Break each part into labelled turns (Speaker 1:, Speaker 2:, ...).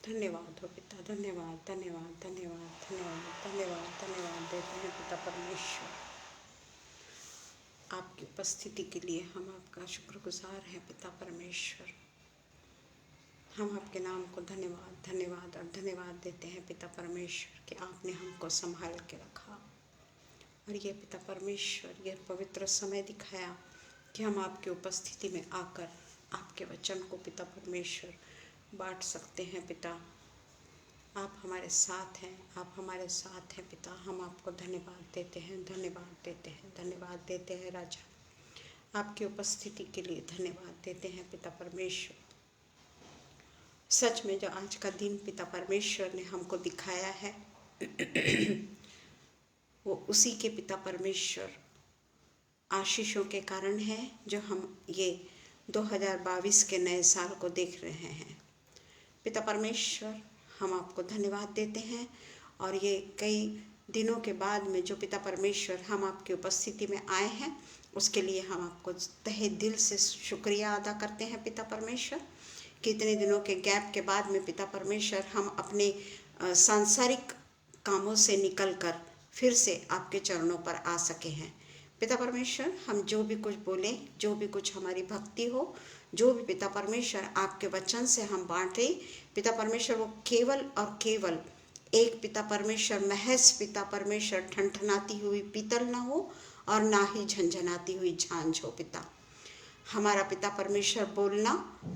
Speaker 1: धन्यवाद हो पिता, धन्यवाद धन्यवाद धन्यवाद धन्यवाद धन्यवाद धन्यवाद देते हैं पिता परमेश्वर। आपकी उपस्थिति के लिए हम आपका शुक्रगुजार हैं पिता परमेश्वर। हम आपके नाम को धन्यवाद धन्यवाद और धन्यवाद देते हैं पिता परमेश्वर कि आपने हमको संभाल के रखा और ये पिता परमेश्वर ये पवित्र समय दिखाया कि हम आपकी उपस्थिति में आकर आपके वचन को पिता परमेश्वर बांट सकते हैं। पिता आप हमारे साथ हैं, आप हमारे साथ हैं पिता। हम आपको धन्यवाद देते हैं, धन्यवाद देते हैं, धन्यवाद देते हैं राजा। आपकी उपस्थिति के लिए धन्यवाद देते हैं पिता परमेश्वर। सच में जो आज का दिन पिता परमेश्वर ने हमको दिखाया है वो उसी के पिता परमेश्वर आशीषों के कारण है जो हम ये 2022 के नए साल को देख रहे हैं। पिता परमेश्वर हम आपको धन्यवाद देते हैं और ये कई दिनों के बाद में जो पिता परमेश्वर हम आपकी उपस्थिति में आए हैं उसके लिए हम आपको तहे दिल से शुक्रिया अदा करते हैं पिता परमेश्वर। कितने दिनों के गैप के बाद में पिता परमेश्वर हम अपने सांसारिक कामों से निकलकर फिर से आपके चरणों पर आ सके हैं। पिता परमेश्वर हम जो भी कुछ बोले, जो भी कुछ हमारी भक्ति हो, जो भी पिता परमेश्वर आपके वचन से हम बांटे पिता परमेश्वर वो केवल और केवल एक पिता परमेश्वर महज पिता परमेश्वर ठनठनाती हुई पीतल ना हो और ना ही झंझनाती हुई झांझ हो। पिता हमारा पिता परमेश्वर बोलना,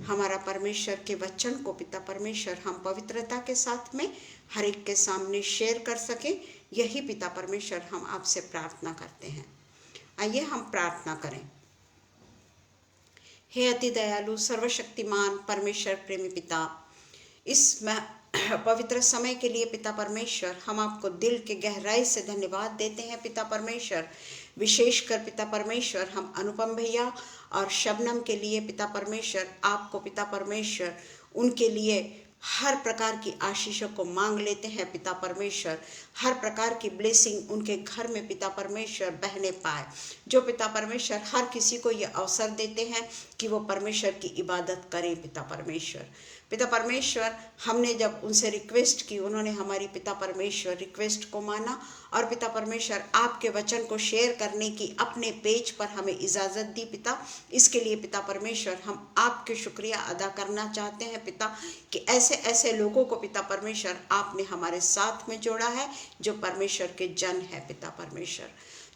Speaker 1: हमारा परमेश्वर के वचन को पिता परमेश्वर हम पवित्रता के साथ में हर एक के सामने शेयर कर सके, यही पिता परमेश्वर हम आपसे प्रार्थना करते हैं। आइए हम प्रार्थना करें। हे अति दयालु सर्वशक्तिमान परमेश्वर प्रेमी पिता, इस पवित्र समय के लिए पिता परमेश्वर हम आपको दिल के गहराई से धन्यवाद देते हैं पिता परमेश्वर। विशेषकर पिता परमेश्वर हम अनुपम भैया और शबनम के लिए पिता परमेश्वर आपको पिता परमेश्वर उनके लिए हर प्रकार की आशीषों को मांग लेते हैं पिता परमेश्वर। हर प्रकार की ब्लेसिंग उनके घर में पिता परमेश्वर बहने पाए। जो पिता परमेश्वर हर किसी को ये अवसर देते हैं कि वो परमेश्वर की इबादत करें पिता परमेश्वर। पिता परमेश्वर हमने जब उनसे रिक्वेस्ट की उन्होंने हमारी पिता परमेश्वर रिक्वेस्ट को माना और पिता परमेश्वर आपके वचन को शेयर करने की अपने पेज पर हमें इजाज़त दी पिता। इसके लिए पिता परमेश्वर हम आपके शुक्रिया अदा करना चाहते हैं पिता कि ऐसे ऐसे लोगों को पिता परमेश्वर आपने हमारे साथ में जोड़ा है जो परमेश्वर के जन है पिता परमेश्वर।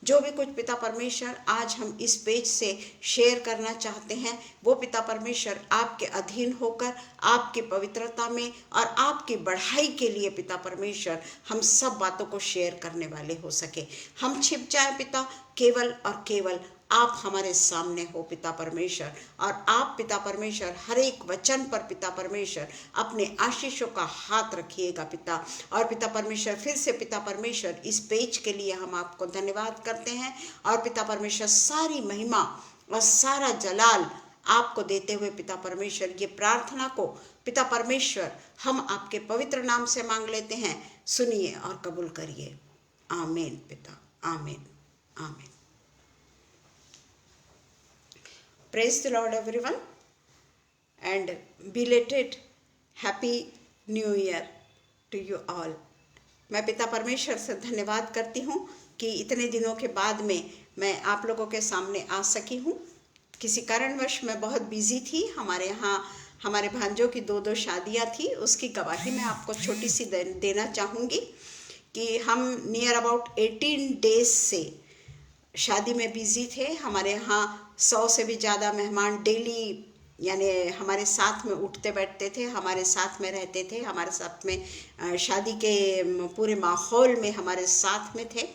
Speaker 1: जो भी कुछ पिता परमेश्वर आज हम इस पेज से शेयर करना चाहते हैं वो पिता परमेश्वर आपके अधीन होकर आपकी पवित्रता में और आपकी बढ़ाई के लिए पिता परमेश्वर हम सब बातों को शेयर करने वाले हो सके। हम छिप जाए पिता, केवल और केवल आप हमारे सामने हो पिता परमेश्वर और आप पिता परमेश्वर हर एक वचन पर पिता परमेश्वर अपने आशीषों का हाथ रखिएगा पिता। और पिता परमेश्वर फिर से पिता परमेश्वर इस पेज के लिए हम आपको धन्यवाद करते हैं और पिता परमेश्वर सारी महिमा और सारा जलाल आपको देते हुए पिता परमेश्वर ये प्रार्थना को पिता परमेश्वर हम आपके पवित्र नाम से मांग लेते हैं। सुनिए और कबूल करिए। आमीन पिता, आमीन आमीन। Praise the Lord everyone and belated Happy New Year to you all। मैं पिता परमेश्वर से धन्यवाद करती हूँ कि इतने दिनों के बाद में मैं आप लोगों के सामने आ सकी हूँ। किसी कारणवश मैं बहुत बिजी थी। हमारे यहाँ हमारे भांजों की 2 शादियाँ थी, उसकी गवाही मैं आपको छोटी सी देना चाहूँगी कि हम नियर अबाउट 18 डेज से शादी में बिजी थे। हमारे यहाँ 100 से भी ज़्यादा मेहमान डेली यानी हमारे साथ में उठते बैठते थे, हमारे साथ में रहते थे, हमारे साथ में शादी के पूरे माहौल में हमारे साथ में थे।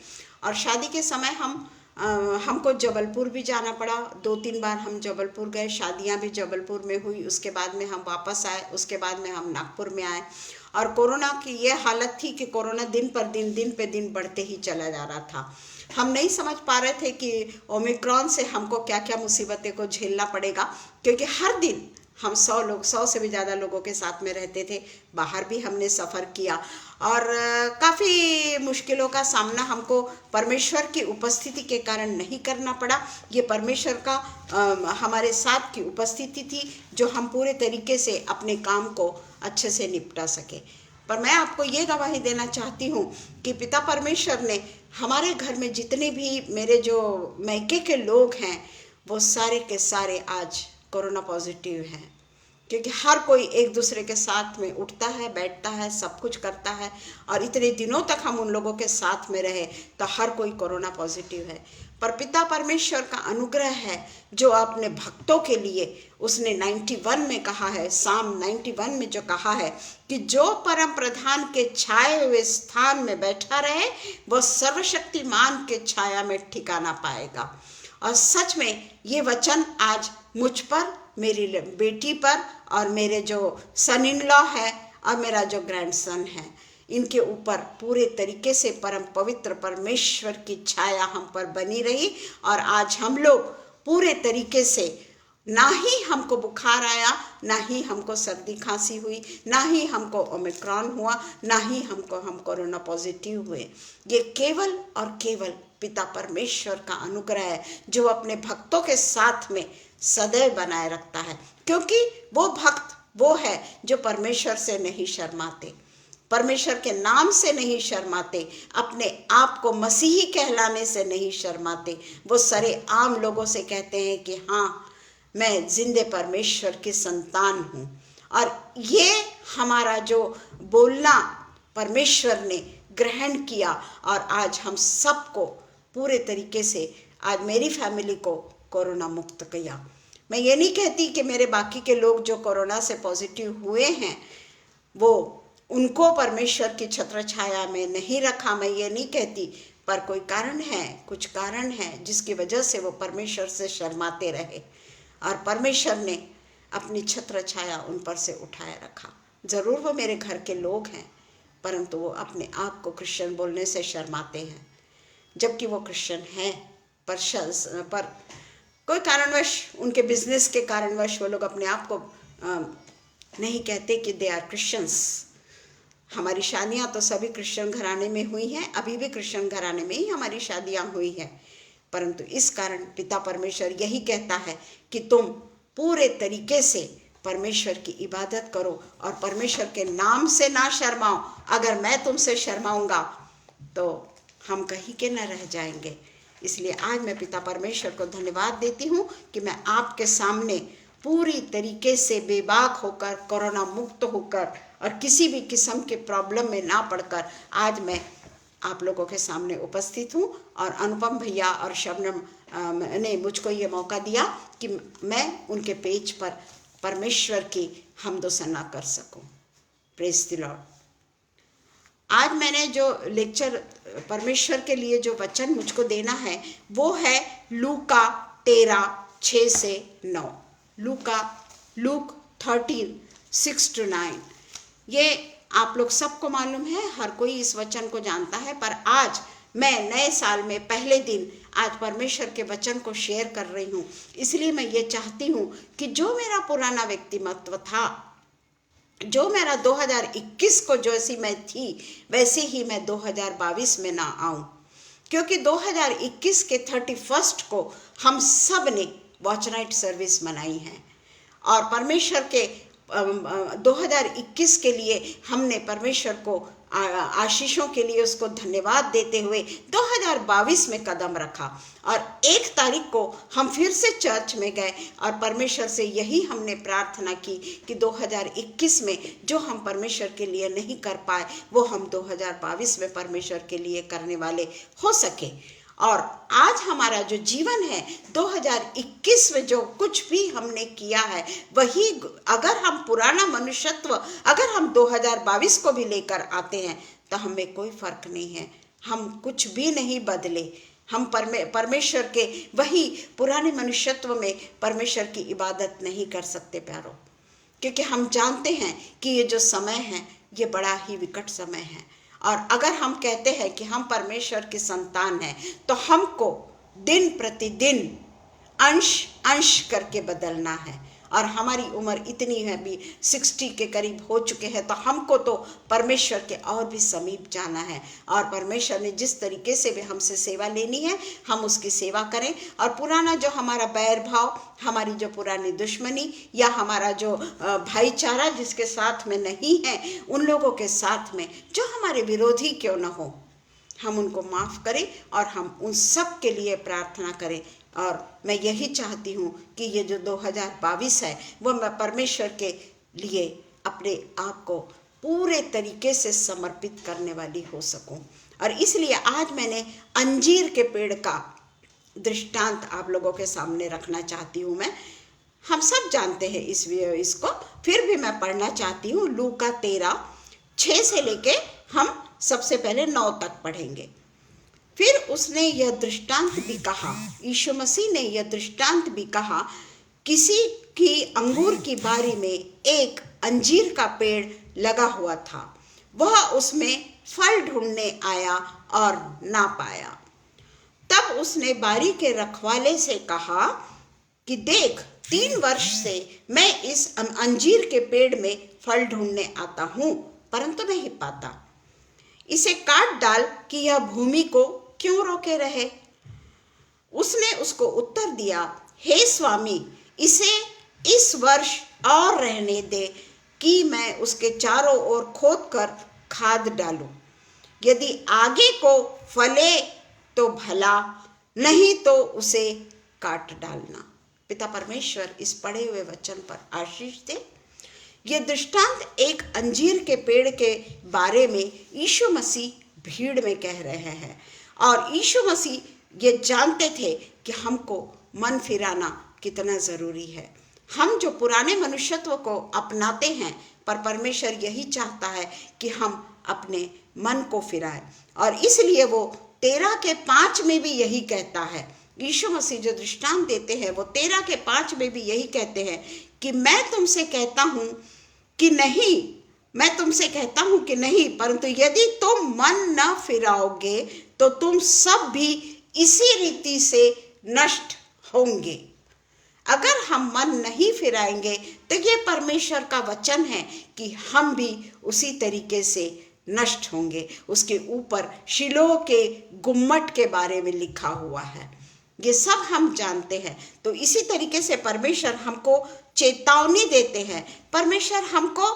Speaker 1: और शादी के समय हमको जबलपुर भी जाना पड़ा। 2-3 बार हम जबलपुर गए, शादियां भी जबलपुर में हुई। उसके बाद में हम वापस आए, उसके बाद में हम नागपुर में आए। और कोरोना की ये हालत थी कि कोरोना दिन पर दिन पे दिन बढ़ते ही चला जा रहा था। हम नहीं समझ पा रहे थे कि ओमिक्रॉन से हमको क्या क्या मुसीबतें को झेलना पड़ेगा, क्योंकि हर दिन हम 100 से भी ज़्यादा लोगों के साथ में रहते थे। बाहर भी हमने सफ़र किया और काफ़ी मुश्किलों का सामना हमको परमेश्वर की उपस्थिति के कारण नहीं करना पड़ा। ये परमेश्वर का हमारे साथ की उपस्थिति थी जो हम पूरे तरीके से अपने काम को अच्छे से निपटा सके। पर मैं आपको ये गवाही देना चाहती हूँ कि पिता परमेश्वर ने हमारे घर में जितने भी मेरे जो मैके के लोग हैं वो सारे के सारे आज कोरोना पॉजिटिव हैं, क्योंकि हर कोई एक दूसरे के साथ में उठता है, बैठता है, सब कुछ करता है, और इतने दिनों तक हम उन लोगों के साथ में रहे तो हर कोई कोरोना पॉजिटिव है। पर पिता परमेश्वर का अनुग्रह है जो अपने भक्तों के लिए उसने 91 में कहा है, साम 91 में जो कहा है कि जो परम प्रधान के छाए हुए स्थान में बैठा रहे वह सर्वशक्तिमान के छाया में ठिकाना पाएगा। और सच में ये वचन आज मुझ पर, मेरी बेटी पर, और मेरे जो सन इन लॉ है और मेरा जो ग्रैंडसन है, इनके ऊपर पूरे तरीके से परम पवित्र परमेश्वर की छाया हम पर बनी रही। और आज हम लोग पूरे तरीके से, ना ही हमको बुखार आया, ना ही हमको सर्दी खांसी हुई, ना ही हमको ओमिक्रॉन हुआ, ना ही हम कोरोना पॉजिटिव हुए। ये केवल और केवल पिता परमेश्वर का अनुग्रह है जो अपने भक्तों के साथ में सदैव बनाए रखता है, क्योंकि वो भक्त वो है जो परमेश्वर से नहीं शर्माते, परमेश्वर के नाम से नहीं शर्माते, अपने आप को मसीही कहलाने से नहीं शर्माते। वो सरे आम लोगों से कहते हैं कि हाँ, मैं जिंदे परमेश्वर की संतान हूँ। और ये हमारा जो बोलना परमेश्वर ने ग्रहण किया, और आज हम सबको पूरे तरीके से, आज मेरी फैमिली को कोरोना मुक्त किया। मैं ये नहीं कहती कि मेरे बाकी के लोग जो कोरोना से पॉजिटिव हुए हैं वो उनको परमेश्वर की छत्र छाया में नहीं रखा, मैं ये नहीं कहती, पर कोई कारण है, कुछ कारण है जिसकी वजह से वो परमेश्वर से शर्माते रहे, और परमेश्वर ने अपनी छत्र छाया उन पर से उठाए रखा। ज़रूर वो मेरे घर के लोग हैं, परंतु वो अपने आप को क्रिश्चियन बोलने से शर्माते हैं, जबकि वो क्रिश्चियन है। पर कोई कारणवश, उनके बिजनेस के कारणवश वो लोग अपने आप को नहीं कहते कि दे आर क्रिश्चियंस। हमारी शादियाँ तो सभी क्रिश्चियन घराने में हुई हैं, अभी भी क्रिश्चियन घराने में ही हमारी शादियाँ हुई हैं, परंतु इस कारण पिता परमेश्वर यही कहता है कि तुम पूरे तरीके से परमेश्वर की इबादत करो और परमेश्वर के नाम से ना शर्माओ। अगर मैं तुमसे शर्माऊंगा तो हम कहीं के न रह जाएंगे। इसलिए आज मैं पिता परमेश्वर को धन्यवाद देती हूँ कि मैं आपके सामने पूरी तरीके से बेबाक होकर, कोरोना मुक्त होकर और किसी भी किस्म के प्रॉब्लम में ना पड़कर आज मैं आप लोगों के सामने उपस्थित हूँ। और अनुपम भैया और शबनम ने मुझको ये मौका दिया कि मैं उनके पेज पर परमेश्वर की हमदो सना कर सकूँ। Praise the Lord. आज मैंने जो लेक्चर परमेश्वर के लिए जो वचन मुझको देना है वो है लूका 13:6-9। लूक 13:6-9। ये आप लोग सबको मालूम है, हर कोई इस वचन को जानता है, पर आज मैं नए साल में पहले दिन आज परमेश्वर के वचन को शेयर कर रही हूँ। इसलिए मैं ये चाहती हूँ कि जो मेरा पुराना व्यक्तिमत्व था, जो मेरा 2021 को जैसी मैं थी वैसे ही मैं 2022 में ना आऊं, क्योंकि 2021 के 31 को हम सब ने वॉच नाइट सर्विस मनाई है और परमेश्वर के 2021 के लिए हमने परमेश्वर को आशीषों के लिए उसको धन्यवाद देते हुए 2022 में कदम रखा। और 1 तारीख को हम फिर से चर्च में गए और परमेश्वर से यही हमने प्रार्थना की कि 2021 में जो हम परमेश्वर के लिए नहीं कर पाए वो हम 2022 में परमेश्वर के लिए करने वाले हो सके। और आज हमारा जो जीवन है 2021 में जो कुछ भी हमने किया है वही, अगर हम पुराना मनुष्यत्व अगर हम 2022 को भी लेकर आते हैं तो हमें कोई फर्क नहीं है, हम कुछ भी नहीं बदले। हम परमेश्वर के वही पुराने मनुष्यत्व में परमेश्वर की इबादत नहीं कर सकते प्यारों, क्योंकि हम जानते हैं कि ये जो समय है ये बड़ा ही विकट समय है। और अगर हम कहते हैं कि हम परमेश्वर की संतान हैं तो हमको दिन प्रतिदिन अंश अंश करके बदलना है। और हमारी उम्र इतनी है भी 60 के करीब हो चुके हैं, तो हमको तो परमेश्वर के और भी समीप जाना है। और परमेश्वर ने जिस तरीके से भी हमसे सेवा लेनी है हम उसकी सेवा करें। और पुराना जो हमारा बैर भाव, हमारी जो पुरानी दुश्मनी या हमारा जो भाईचारा जिसके साथ में नहीं है, उन लोगों के साथ में जो हमारे विरोधी क्यों न हो, हम उनको माफ़ करें और हम उन सब के लिए प्रार्थना करें। और मैं यही चाहती हूँ कि ये जो 2022 है वो मैं परमेश्वर के लिए अपने आप को पूरे तरीके से समर्पित करने वाली हो सकूं। और इसलिए आज मैंने अंजीर के पेड़ का दृष्टांत आप लोगों के सामने रखना चाहती हूँ। मैं हम सब जानते हैं इसको, फिर भी मैं पढ़ना चाहती हूँ। लूका 13:6 से लेके हम सबसे पहले 9 तक पढ़ेंगे। फिर उसने यह दृष्टांत भी कहा, यीशु मसीह ने यह दृष्टांत भी कहा, किसी की अंगूर की बारी में एक अंजीर का पेड़ लगा हुआ था। वह उसमें फल ढूंढने आया और ना पाया। तब उसने बारी के रखवाले से कहा कि देख, 3 वर्ष से मैं इस अंजीर के पेड़ में फल ढूंढने आता हूँ, परंतु नहीं पाता। इसे काट डाल कि यह भूमि को क्यों रोके रहे। उसने उसको उत्तर दिया, हे स्वामी, इसे इस वर्ष और रहने दे कि मैं उसके चारों ओर खोद कर खाद डालूं। यदि आगे को फले तो भला, नहीं तो उसे काट डालना। पिता परमेश्वर इस पढ़े हुए वचन पर आशीष दे। ये दृष्टांत एक अंजीर के पेड़ के बारे में यीशु मसीह भीड़ में कह रहे हैं। और यीशु मसीह ये जानते थे कि हमको मन फिराना कितना ज़रूरी है। हम जो पुराने मनुष्यत्व को अपनाते हैं, पर परमेश्वर यही चाहता है कि हम अपने मन को फिराएं। और इसलिए वो 13:5 में भी यही कहता है। यीशु मसीह जो दृष्टांत देते हैं वो 13:5 में भी यही कहते हैं कि मैं तुमसे कहता हूँ कि नहीं, परंतु यदि तुम मन न फिराओगे तो तुम सब भी इसी रीति से नष्ट होंगे। अगर हम मन नहीं फिराएंगे तो ये परमेश्वर का वचन है कि हम भी उसी तरीके से नष्ट होंगे। उसके ऊपर शिलोह के गुम्मट के बारे में लिखा हुआ है, ये सब हम जानते हैं। तो इसी तरीके से परमेश्वर हमको चेतावनी देते हैं, परमेश्वर हमको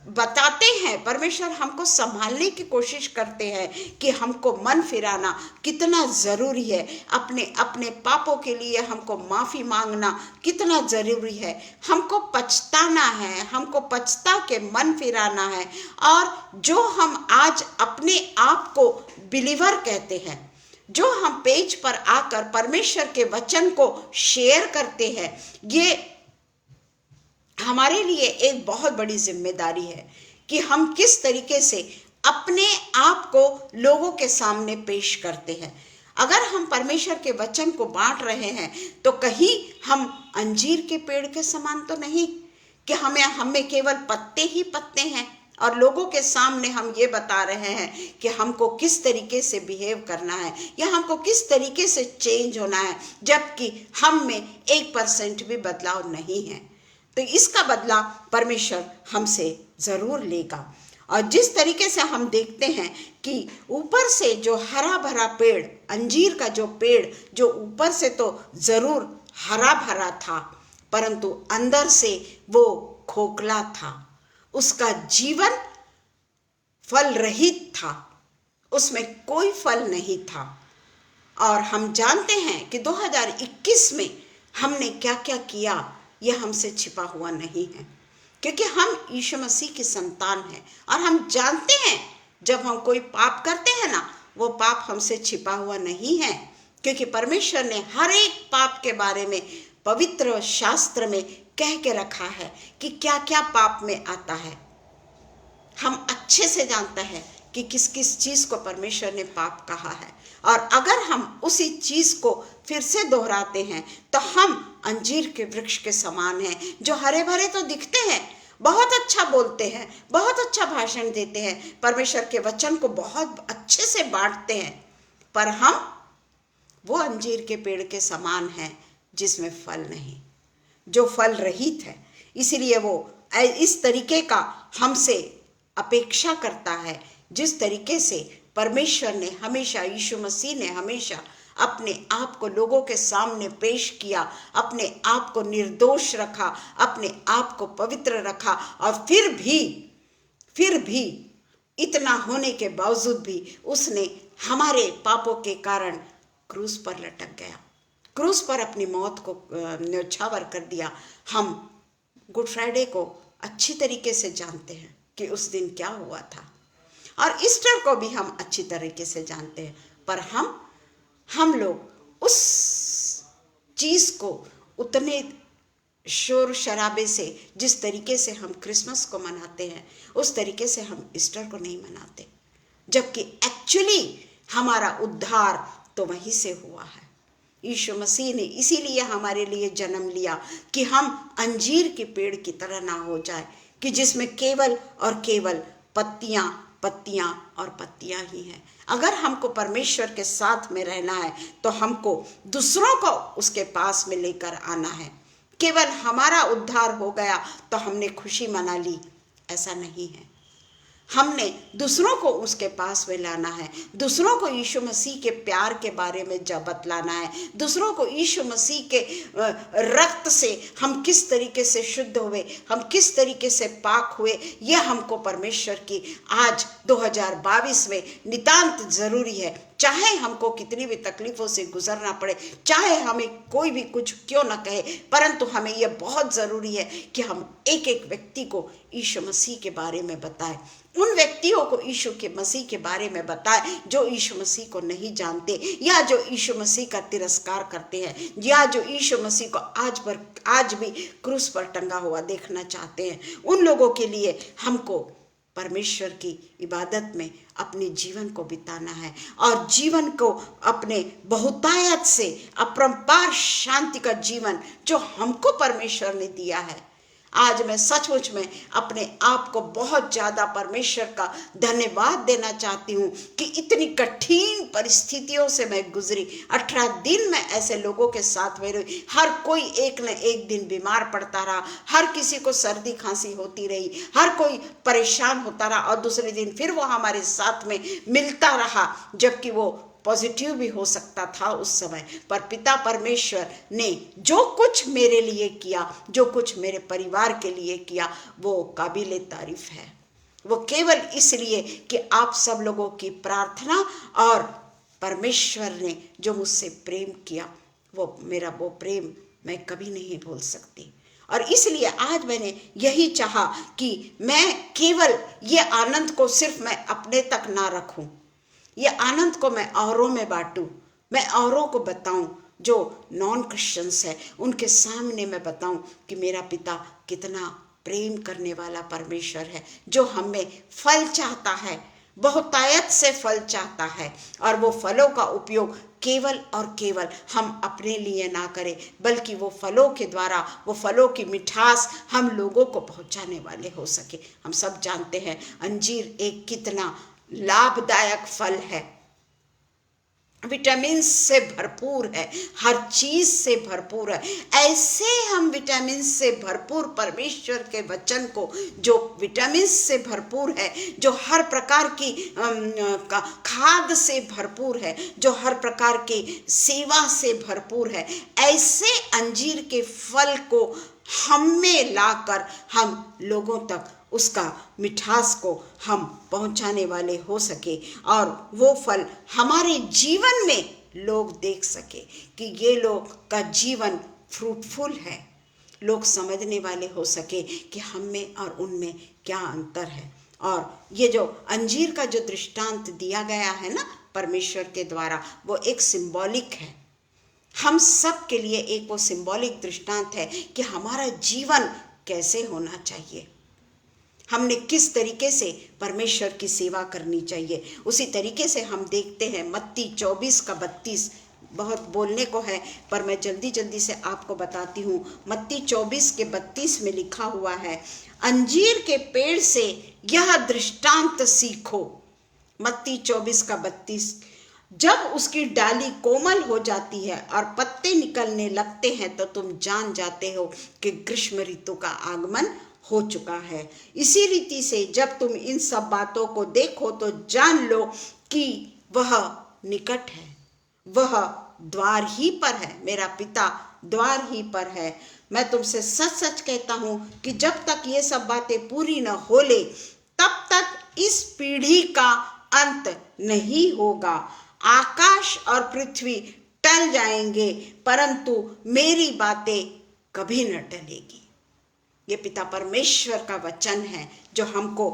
Speaker 1: बताते हैं, परमेश्वर हमको संभालने की कोशिश करते हैं कि हमको मन फिराना कितना ज़रूरी है। अपने पापों के लिए हमको माफ़ी मांगना कितना ज़रूरी है। हमको पछताना है, हमको पछता के मन फिराना है। और जो हम आज अपने आप को बिलीवर कहते हैं, जो हम पेज पर आकर परमेश्वर के वचन को शेयर करते हैं, ये हमारे लिए एक बहुत बड़ी जिम्मेदारी है कि हम किस तरीके से अपने आप को लोगों के सामने पेश करते हैं। अगर हम परमेश्वर के वचन को बांट रहे हैं तो कहीं हम अंजीर के पेड़ के समान तो नहीं कि हमें केवल पत्ते ही पत्ते हैं और लोगों के सामने हम ये बता रहे हैं कि हमको किस तरीके से बिहेव करना है या हमको किस तरीके से चेंज होना है, जबकि हम में 1% भी बदलाव नहीं है। तो इसका बदला परमेश्वर हमसे ज़रूर लेगा। और जिस तरीके से हम देखते हैं कि ऊपर से जो हरा भरा पेड़, अंजीर का जो पेड़, जो ऊपर से तो ज़रूर हरा भरा था, परंतु अंदर से वो खोखला था, उसका जीवन फल रहित था, उसमें कोई फल नहीं था। और हम जानते हैं कि 2021 में हमने क्या क्या किया, यह हमसे छिपा हुआ नहीं है, क्योंकि हम यीशु मसीह की संतान हैं। और हम जानते हैं जब हम कोई पाप करते हैं ना, वो पाप हमसे छिपा हुआ नहीं है, क्योंकि परमेश्वर ने हर एक पाप के बारे में पवित्र शास्त्र में कह के रखा है कि क्या क्या पाप में आता है। हम अच्छे से जानते हैं कि किस किस चीज़ को परमेश्वर ने पाप कहा है। और अगर हम उसी चीज़ को फिर से दोहराते हैं तो हम अंजीर के वृक्ष के समान हैं, जो हरे भरे तो दिखते हैं, बहुत अच्छा बोलते हैं, बहुत अच्छा भाषण देते हैं, परमेश्वर के वचन को बहुत अच्छे से बांटते हैं, पर हम वो अंजीर के पेड़ के समान हैं जिसमें फल नहीं। जो फल रहित है। इसीलिए वो इस तरीके का हमसे अपेक्षा करता है, जिस तरीके से परमेश्वर ने हमेशा, यीशु मसीह ने हमेशा अपने आप को लोगों के सामने पेश किया, अपने आप को निर्दोष रखा, अपने आप को पवित्र रखा, और फिर भी इतना होने के बावजूद भी उसने हमारे पापों के कारण क्रूस पर लटक गया, क्रूस पर अपनी मौत को न्यौछावर कर दिया। हम गुड फ्राइडे को अच्छी तरीके से जानते हैं कि उस दिन क्या हुआ था, और ईस्टर को भी हम अच्छी तरीके से जानते हैं, पर हम लोग उस चीज को उतने शोर शराबे से, जिस तरीके से हम क्रिसमस को मनाते हैं, उस तरीके से हम ईस्टर को नहीं मनाते, जबकि एक्चुअली हमारा उद्धार तो वहीं से हुआ है। यीशु मसीह ने इसीलिए हमारे लिए जन्म लिया कि हम अंजीर के पेड़ की तरह ना हो जाए, कि जिसमें केवल और केवल पत्तियां पत्तियां और पत्तियां ही हैं। अगर हमको परमेश्वर के साथ में रहना है तो हमको दूसरों को उसके पास में लेकर आना है। केवल हमारा उद्धार हो गया तो हमने खुशी मना ली, ऐसा नहीं है। हमने दूसरों को उसके पास में लाना है, दूसरों को यीशु मसीह के प्यार के बारे में जब बतलाना है, दूसरों को यीशु मसीह के रक्त से हम किस तरीके से शुद्ध हुए, हम किस तरीके से पाक हुए, यह हमको परमेश्वर की आज 2022 में नितांत जरूरी है। चाहे हमको कितनी भी तकलीफों से गुजरना पड़े, चाहे हमें कोई भी कुछ क्यों न कहे, परंतु हमें यह बहुत ज़रूरी है कि हम एक एक व्यक्ति को यीशु मसीह के बारे में बताएं, उन व्यक्तियों को यीशु के मसीह के बारे में बताएं जो यीशु मसीह को नहीं जानते, या जो यीशु मसीह का तिरस्कार करते हैं, या जो यीशु मसीह को आज भी क्रूस पर टंगा हुआ देखना चाहते हैं। उन लोगों के लिए हमको परमेश्वर की इबादत में अपने जीवन को बिताना है, और जीवन को अपने बहुतायत से अपरंपार शांति का जीवन जो हमको परमेश्वर ने दिया है। आज मैं सचमुच में अपने आप को बहुत ज़्यादा परमेश्वर का धन्यवाद देना चाहती हूँ कि इतनी कठिन परिस्थितियों से मैं गुजरी। 18 दिन मैं ऐसे लोगों के साथ में रही, हर कोई एक न एक दिन बीमार पड़ता रहा, हर किसी को सर्दी खांसी होती रही, हर कोई परेशान होता रहा, और दूसरे दिन फिर वो हमारे साथ में मिलता रहा, जबकि वो पॉजिटिव भी हो सकता था उस समय। पर पिता परमेश्वर ने जो कुछ मेरे लिए किया, जो कुछ मेरे परिवार के लिए किया, वो काबिले तारीफ है। वो केवल इसलिए कि आप सब लोगों की प्रार्थना और परमेश्वर ने जो मुझसे प्रेम किया, वो प्रेम मैं कभी नहीं भूल सकती। और इसलिए आज मैंने यही चाहा कि मैं केवल ये आनंद को सिर्फ मैं अपने तक ना रखूं, ये आनंद को मैं औरों में बांटूं, मैं औरों को बताऊं, जो नॉन क्रिश्चियंस है उनके सामने मैं बताऊं कि मेरा पिता कितना प्रेम करने वाला परमेश्वर है, जो हमें फल चाहता है, बहुतायत से फल चाहता है, और वो फलों का उपयोग केवल और केवल हम अपने लिए ना करें, बल्कि वो फलों के द्वारा, वो फलों की मिठास हम लोगों को पहुंचाने वाले हो सके। हम सब जानते हैं अंजीर एक कितना लाभदायक फल है, विटामिन से भरपूर है, हर चीज से भरपूर है। ऐसे हम विटामिन से भरपूर परमेश्वर के वचन को, जो विटामिन से भरपूर है, जो हर प्रकार की खाद से भरपूर है, जो हर प्रकार की सेवा से भरपूर है, ऐसे अंजीर के फल को हम में लाकर हम लोगों तक उसका मिठास को हम पहुंचाने वाले हो सके, और वो फल हमारे जीवन में लोग देख सके कि ये लोग का जीवन फ्रूटफुल है, लोग समझने वाले हो सके कि हम में और उनमें क्या अंतर है। और ये जो अंजीर का जो दृष्टांत दिया गया है ना परमेश्वर के द्वारा, वो एक सिंबॉलिक है, हम सब के लिए एक वो सिंबॉलिक दृष्टांत है कि हमारा जीवन कैसे होना चाहिए, हमने किस तरीके से परमेश्वर की सेवा करनी चाहिए। उसी तरीके से हम देखते हैं मत्ती 24 का 32, बहुत बोलने को है पर मैं जल्दी जल्दी से आपको बताती हूँ। मत्ती 24 के 32 में लिखा हुआ है, अंजीर के पेड़ से यह दृष्टांत सीखो। मत्ती 24 का 32, जब उसकी डाली कोमल हो जाती है और पत्ते निकलने लगते हैं तो तुम जान जाते हो कि ग्रीष्म ऋतु का आगमन हो चुका है। इसी रीति से जब तुम इन सब बातों को देखो तो जान लो कि वह निकट है, वह द्वार ही पर है, मेरा पिता द्वार ही पर है। मैं तुमसे सच सच कहता हूं कि जब तक ये सब बातें पूरी न हो ले तब तक इस पीढ़ी का अंत नहीं होगा। आकाश और पृथ्वी टल जाएंगे परंतु मेरी बातें कभी न टलेगी। ये पिता परमेश्वर का वचन है जो हमको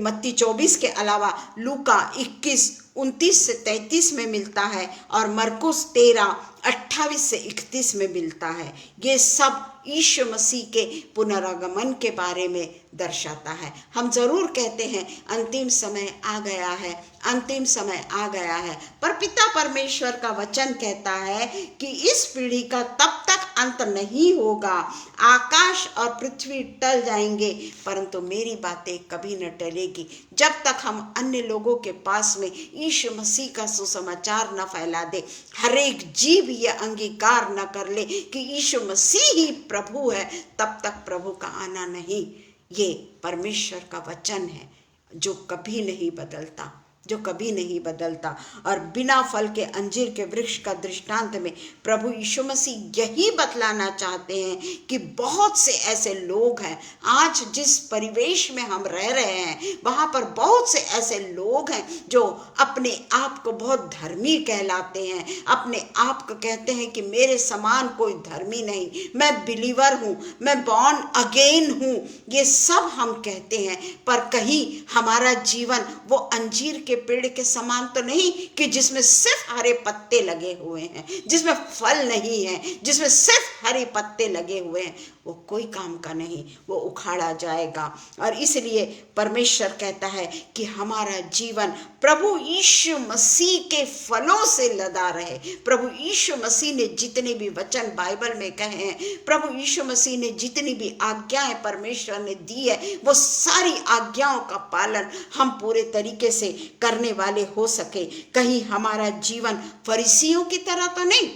Speaker 1: मत्ती 24 के अलावा लूका 21:29 से 33 में मिलता है और मरकुस 13:28 से 31 में मिलता है। ये सब यीशु मसीह के पुनरागमन के बारे में दर्शाता है। हम जरूर कहते हैं अंतिम समय आ गया है, अंतिम समय आ गया है, पर पिता परमेश्वर का वचन कहता है कि इस पीढ़ी का तब तक अंत नहीं होगा। आकाश और पृथ्वी टल जाएंगे परंतु मेरी बातें कभी न टलेगी। जब तक हम अन्य लोगों के पास में यीशु मसीह का सुसमाचार न फैला दे, हर एक जीव ये अंगीकार न कर ले कि यीशु मसीह ही प्रभु है, तब तक प्रभु का आना नहीं। ये परमेश्वर का वचन है जो कभी नहीं बदलता, जो कभी नहीं बदलता। और बिना फल के अंजीर के वृक्ष का दृष्टांत में प्रभु यीशु मसीह यही बतलाना चाहते हैं कि बहुत से ऐसे लोग हैं, आज जिस परिवेश में हम रह रहे हैं वहाँ पर बहुत से ऐसे लोग हैं जो अपने आप को बहुत धर्मी कहलाते हैं, अपने आप को कहते हैं कि मेरे समान कोई धर्मी नहीं, मैं बिलीवर हूँ, मैं बॉर्न अगेन हूँ, ये सब हम कहते हैं। पर कहीं हमारा जीवन वो अंजीर के पेड़ के समान तो नहीं कि जिसमें सिर्फ हरे पत्ते लगे हुए हैं, जिसमें फल नहीं है, जिसमें सिर्फ हरे पत्ते लगे हुए हैं, वो कोई काम का नहीं, वो उखाड़ा जाएगा। और इसलिए परमेश्वर कहता है कि हमारा जीवन प्रभु यीशु मसीह के फलों से लदा रहे। प्रभु यीशु मसीह ने जितने भी वचन बाइबल में कहे हैं, प्रभु यीशु मसीह ने जितनी भी आज्ञाएं परमेश्वर ने दी है, वो सारी आज्ञाओं का पालन हम पूरे तरीके से करने वाले हो सके। कहीं हमारा जीवन फरीसियों की तरह तो नहीं,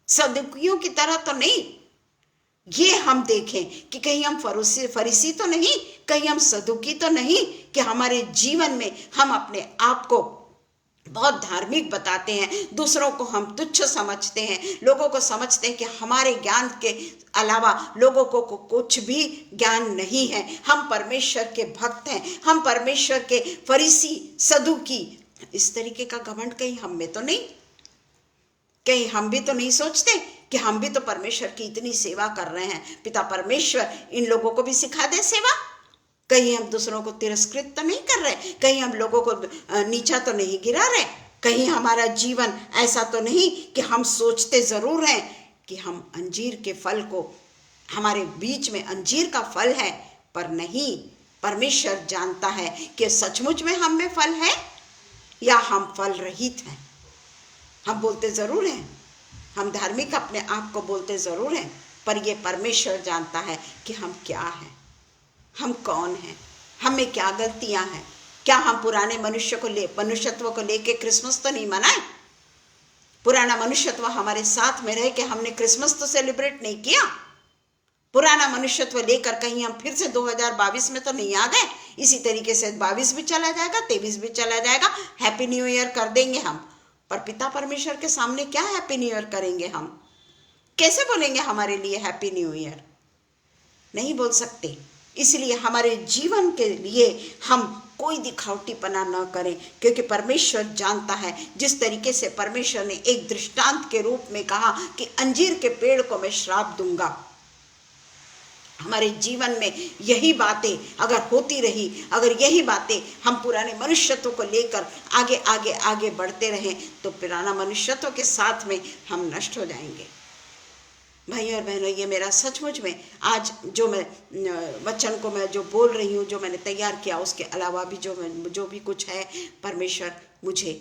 Speaker 1: सदुकियों की तरह तो नहीं, ये हम देखें कि कहीं हम फरीसी तो नहीं, कहीं हम सदुकी तो नहीं, कि हमारे जीवन में हम अपने आप को बहुत धार्मिक बताते हैं, दूसरों को हम तुच्छ समझते हैं, लोगों को समझते हैं कि हमारे ज्ञान के अलावा लोगों को कुछ भी ज्ञान नहीं है, हम परमेश्वर के भक्त हैं, हम परमेश्वर के फरीसी सदुकी, इस तरीके का घमंड कहीं हम में तो नहीं। कहीं हम भी तो नहीं सोचते कि हम भी तो परमेश्वर की इतनी सेवा कर रहे हैं, पिता परमेश्वर इन लोगों को भी सिखा दे सेवा। कहीं हम दूसरों को तिरस्कृत तो नहीं कर रहे, कहीं हम लोगों को नीचा तो नहीं गिरा रहे, कहीं हमारा जीवन ऐसा तो नहीं कि हम सोचते जरूर हैं कि हम अंजीर के फल को, हमारे बीच में अंजीर का फल है, पर नहीं, परमेश्वर जानता है कि सचमुच में हम में फल है या हम फल रहित हैं। हम बोलते जरूर हैं, हम धार्मिक अपने आप को बोलते जरूर हैं, पर ये परमेश्वर जानता है कि हम क्या हैं, हम कौन हैं, हमें क्या गलतियां हैं। क्या हम पुराने मनुष्यत्व को लेके क्रिसमस तो नहीं मनाए? पुराना मनुष्यत्व हमारे साथ में रह के हमने क्रिसमस तो सेलिब्रेट नहीं किया। पुराना मनुष्यत्व लेकर कहीं हम फिर से 2022 में तो नहीं आ गए। इसी तरीके से 22 भी चला जाएगा, 23 भी चला जाएगा, हैप्पी न्यू ईयर कर देंगे हम, पर पिता परमेश्वर के सामने क्या हैप्पी न्यू ईयर करेंगे? हम कैसे बोलेंगे हमारे लिए हैप्पी न्यू ईयर? नहीं बोल सकते। इसलिए हमारे जीवन के लिए हम कोई दिखावटीपना न करें, क्योंकि परमेश्वर जानता है। जिस तरीके से परमेश्वर ने एक दृष्टांत के रूप में कहा कि अंजीर के पेड़ को मैं श्राप दूंगा, हमारे जीवन में यही बातें अगर होती रही, अगर यही बातें हम पुराने मनुष्यत्व को लेकर आगे आगे आगे बढ़ते रहें, तो पुराना मनुष्यत्व के साथ में हम नष्ट हो जाएंगे। भाई और बहनों, ये मेरा सचमुच में आज जो मैं वचन को मैं जो बोल रही हूँ, जो मैंने तैयार किया, उसके अलावा भी जो भी कुछ है, परमेश्वर मुझे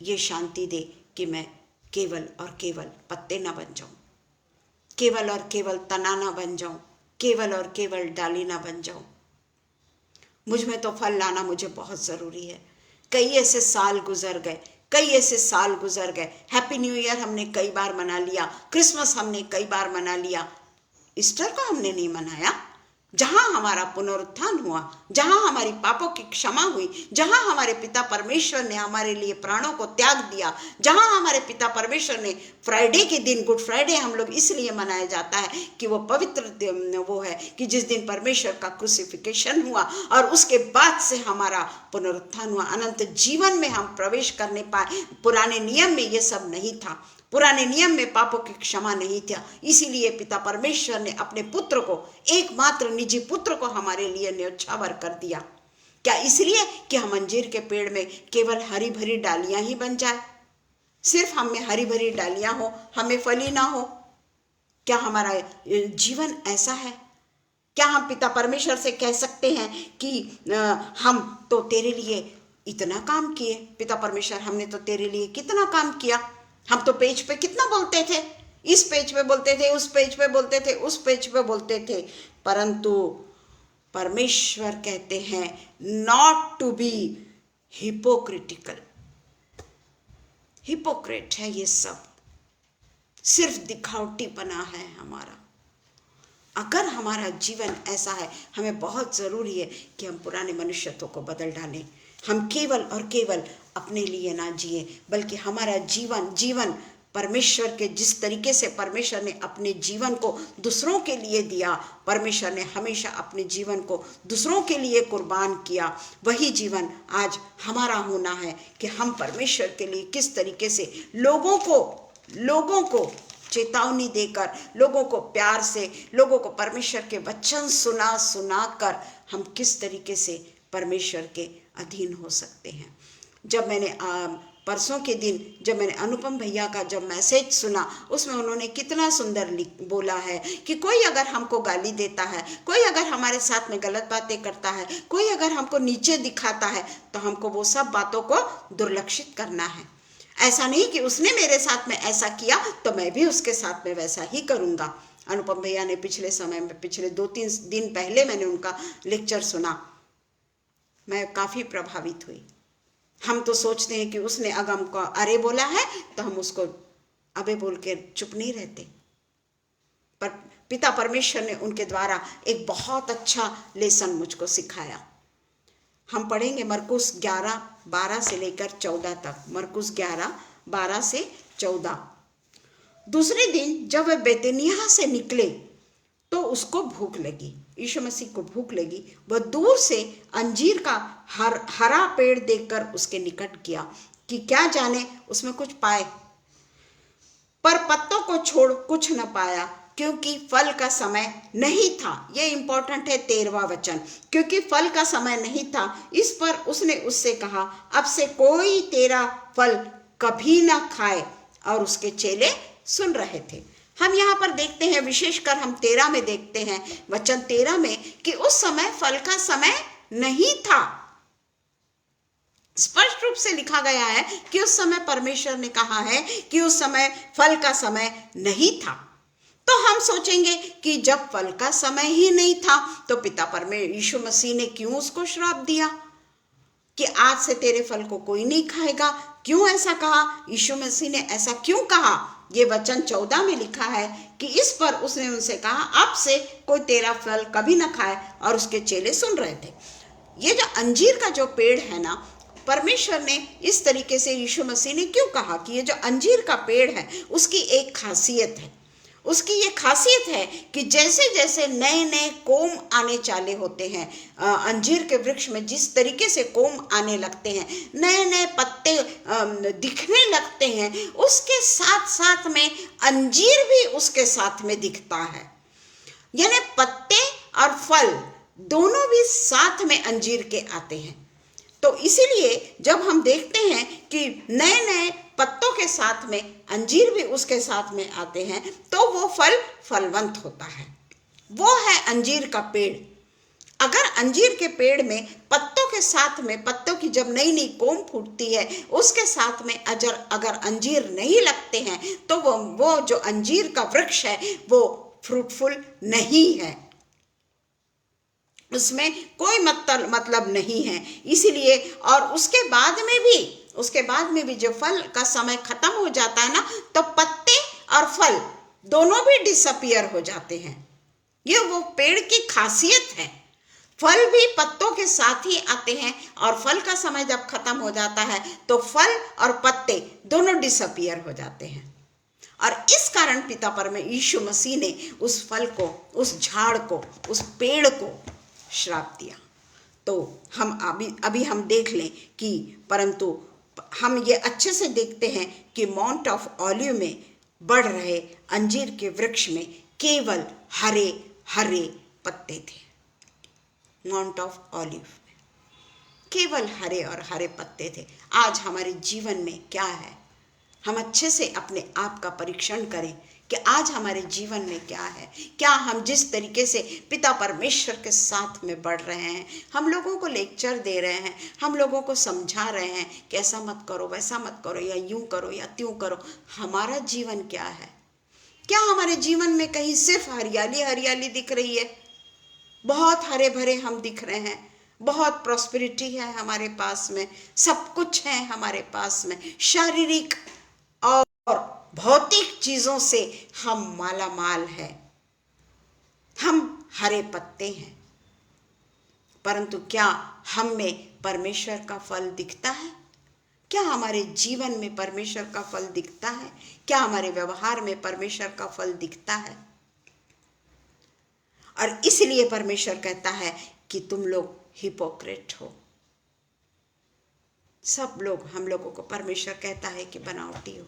Speaker 1: ये शांति दे कि मैं केवल और केवल पत्ते ना बन जाऊँ, केवल और केवल तना ना बन जाऊँ, केवल और केवल डाली ना बन जाऊँ। मुझ में तो फल लाना मुझे बहुत ज़रूरी है। कई ऐसे साल गुजर गए, कई ऐसे साल गुजर गए, हैप्पी न्यू ईयर हमने कई बार मना लिया, क्रिसमस हमने कई बार मना लिया, ईस्टर को हमने नहीं मनाया। जहां हमारा पुनरुत्थान हुआ, जहां हमारी पापों की क्षमा हुई, जहां हमारे पिता परमेश्वर ने हमारे लिए प्राणों को त्याग दिया, जहां हमारे पिता परमेश्वर ने फ्राइडे के दिन, गुड फ्राइडे हम लोग इसलिए मनाया जाता है कि वो पवित्र वो है कि जिस दिन परमेश्वर का क्रूसिफिकेशन हुआ और उसके बाद से हमारा पुनरुत्थान हुआ, अनंत जीवन में हम प्रवेश करने पाए। पुराने नियम में ये सब नहीं था, पुराने नियम में पापों की क्षमा नहीं था, इसीलिए पिता परमेश्वर ने अपने पुत्र को, एकमात्र निजी पुत्र को हमारे लिए न्यौछावर कर दिया। क्या इसलिए कि हम अंजीर के पेड़ में केवल हरी भरी डालियां ही बन जाए, सिर्फ हम में हरी भरी डालियां हो, हमें फली ना हो? क्या हमारा जीवन ऐसा है? क्या हम पिता परमेश्वर से कह सकते हैं कि हम तो तेरे लिए इतना काम किए, पिता परमेश्वर हमने तो तेरे लिए कितना काम किया, हम तो पेज पे कितना बोलते थे, इस पेज पे बोलते थे, उस पेज पे बोलते थे, उस पेज पे बोलते थे, परंतु परमेश्वर कहते हैं not to be hypocritical. Hypocrite है ये सब, सिर्फ दिखावटीपना है हमारा। अगर हमारा जीवन ऐसा है, हमें बहुत जरूरी है कि हम पुराने मनुष्यत्व को बदल डालें। हम केवल और केवल अपने लिए ना जिए, बल्कि हमारा जीवन परमेश्वर के, जिस तरीके से परमेश्वर ने अपने जीवन को दूसरों के लिए दिया, परमेश्वर ने हमेशा अपने जीवन को दूसरों के लिए कुर्बान किया, वही जीवन आज हमारा होना है कि हम परमेश्वर के लिए किस तरीके से लोगों को चेतावनी देकर, लोगों को प्यार से, लोगों को परमेश्वर के वचन सुना कर हम किस तरीके से परमेश्वर के अधीन हो सकते हैं। जब मैंने परसों के दिन जब मैंने अनुपम भैया का जब मैसेज सुना, उसमें उन्होंने कितना सुंदर बोला है कि कोई अगर हमको गाली देता है, कोई अगर हमारे साथ में गलत बातें करता है, कोई अगर हमको नीचे दिखाता है, तो हमको वो सब बातों को दुर्लक्षित करना है। ऐसा नहीं कि उसने मेरे साथ में ऐसा किया तो मैं भी उसके साथ में वैसा ही करूँगा। अनुपम भैया ने पिछले समय में, पिछले 2-3 दिन पहले मैंने उनका लेक्चर सुना, मैं काफ़ी प्रभावित हुई। हम तो सोचते हैं कि उसने अगर हमको अरे बोला है तो हम उसको अबे बोल के चुप नहीं रहते, पर पिता परमेश्वर ने उनके द्वारा एक बहुत अच्छा लेसन मुझको सिखाया। हम पढ़ेंगे मरकुस 11:12 से लेकर 14 तक। मरकुस 11:12 से 14। दूसरे दिन जब वे बेतनिय्याह से निकले तो उसको भूख लगी, यीशु मसीह को भूख लगी। वह दूर से अंजीर का हरा पेड़ देखकर उसके निकट गया कि क्या जाने उसमें कुछ पाए, पर पत्तों को छोड़ कुछ न पाया, क्योंकि फल का समय नहीं था। यह इंपॉर्टेंट है 13वां वचन, क्योंकि फल का समय नहीं था। इस पर उसने उससे कहा, अब से कोई तेरा फल कभी ना खाए। और उसके चेले सुन रहे थे। हम यहाँ पर देखते हैं, विशेषकर हम 13 में देखते हैं, वचन 13 में, कि उस समय फल का समय नहीं था। स्पष्ट रूप से लिखा गया है कि उस समय परमेश्वर ने कहा है कि उस समय फल का समय नहीं था। तो हम सोचेंगे कि जब फल का समय ही नहीं था तो पिता परमेश्वर यीशु मसीह ने क्यों उसको श्राप दिया कि आज से तेरे फल को कोई नहीं खाएगा? क्यों ऐसा कहा? यीशु मसीह ने ऐसा क्यों कहा? ये वचन 14 में लिखा है कि इस पर उसने उनसे कहा, अब से कोई तेरा फल कभी ना खाए। और उसके चेले सुन रहे थे। ये जो अंजीर का जो पेड़ है ना, परमेश्वर ने इस तरीके से, यीशु मसीह ने क्यों कहा कि ये जो अंजीर का पेड़ है उसकी एक खासियत है। उसकी ये खासियत है कि जैसे जैसे नए नए कोम आने चाले होते हैं, अंजीर के वृक्ष में जिस तरीके से कोम आने लगते हैं, नए नए पत्ते दिखने लगते हैं, उसके साथ साथ में अंजीर भी उसके साथ में दिखता है। यानी पत्ते और फल दोनों भी साथ में अंजीर के आते हैं। तो इसीलिए जब हम देखते हैं कि नए नए पत्तों के साथ में अंजीर भी उसके साथ में आते हैं, तो वो फल फलवंत होता है। वो है अंजीर का पेड़। अगर अंजीर के पेड़ में पत्तों के साथ में, पत्तों की जब नई नई कोम फूटती है, उसके साथ में अगर अंजीर नहीं लगते हैं, तो वो जो अंजीर का वृक्ष है वो फ्रूटफुल नहीं है, उसमें कोई मतलब नहीं है। इसीलिए, और उसके बाद में भी उसके बाद में भी जो फल का समय खत्म हो जाता है ना, तो पत्ते और फल दोनों भी डिसअपियर हो जाते हैं। ये वो पेड़ की खासियत है। फल भी पत्तों के साथ ही आते हैं और फल का समय जब खत्म हो जाता है तो फल और पत्ते दोनों डिसअपियर हो जाते हैं। और इस कारण पिता परमेश्वर यीशु मसीह ने उस फल को, उस झाड़ को, उस पेड़ को श्राप दिया। तो हम अभी हम देख लें कि परंतु हम ये अच्छे से देखते हैं कि माउंट ऑफ ऑलिव में बढ़ रहे अंजीर के वृक्ष में केवल हरे हरे पत्ते थे। माउंट ऑफ ऑलिव में केवल हरे और हरे पत्ते थे। आज हमारे जीवन में क्या है? हम अच्छे से अपने आप का परीक्षण करें कि आज हमारे जीवन में क्या है। क्या हम जिस तरीके से पिता परमेश्वर के साथ में बढ़ रहे हैं, हम लोगों को लेक्चर दे रहे हैं, हम लोगों को समझा रहे हैं कि ऐसा मत करो, वैसा मत करो, या यूं करो या त्यों करो, हमारा जीवन क्या है? क्या हमारे जीवन में कहीं सिर्फ हरियाली हरियाली दिख रही है? बहुत हरे भरे हम दिख रहे हैं, बहुत प्रॉस्पेरिटी है हमारे पास में, सब कुछ है हमारे पास में, शारीरिक और भौतिक चीजों से हम माला माल है, हम हरे पत्ते हैं, परंतु क्या हम में परमेश्वर का फल दिखता है? क्या हमारे जीवन में परमेश्वर का फल दिखता है? क्या हमारे व्यवहार में परमेश्वर का फल दिखता है? और इसलिए परमेश्वर कहता है कि तुम लोग हिपोक्रेट हो। सब लोग, हम लोगों को परमेश्वर कहता है कि बनावटी हो।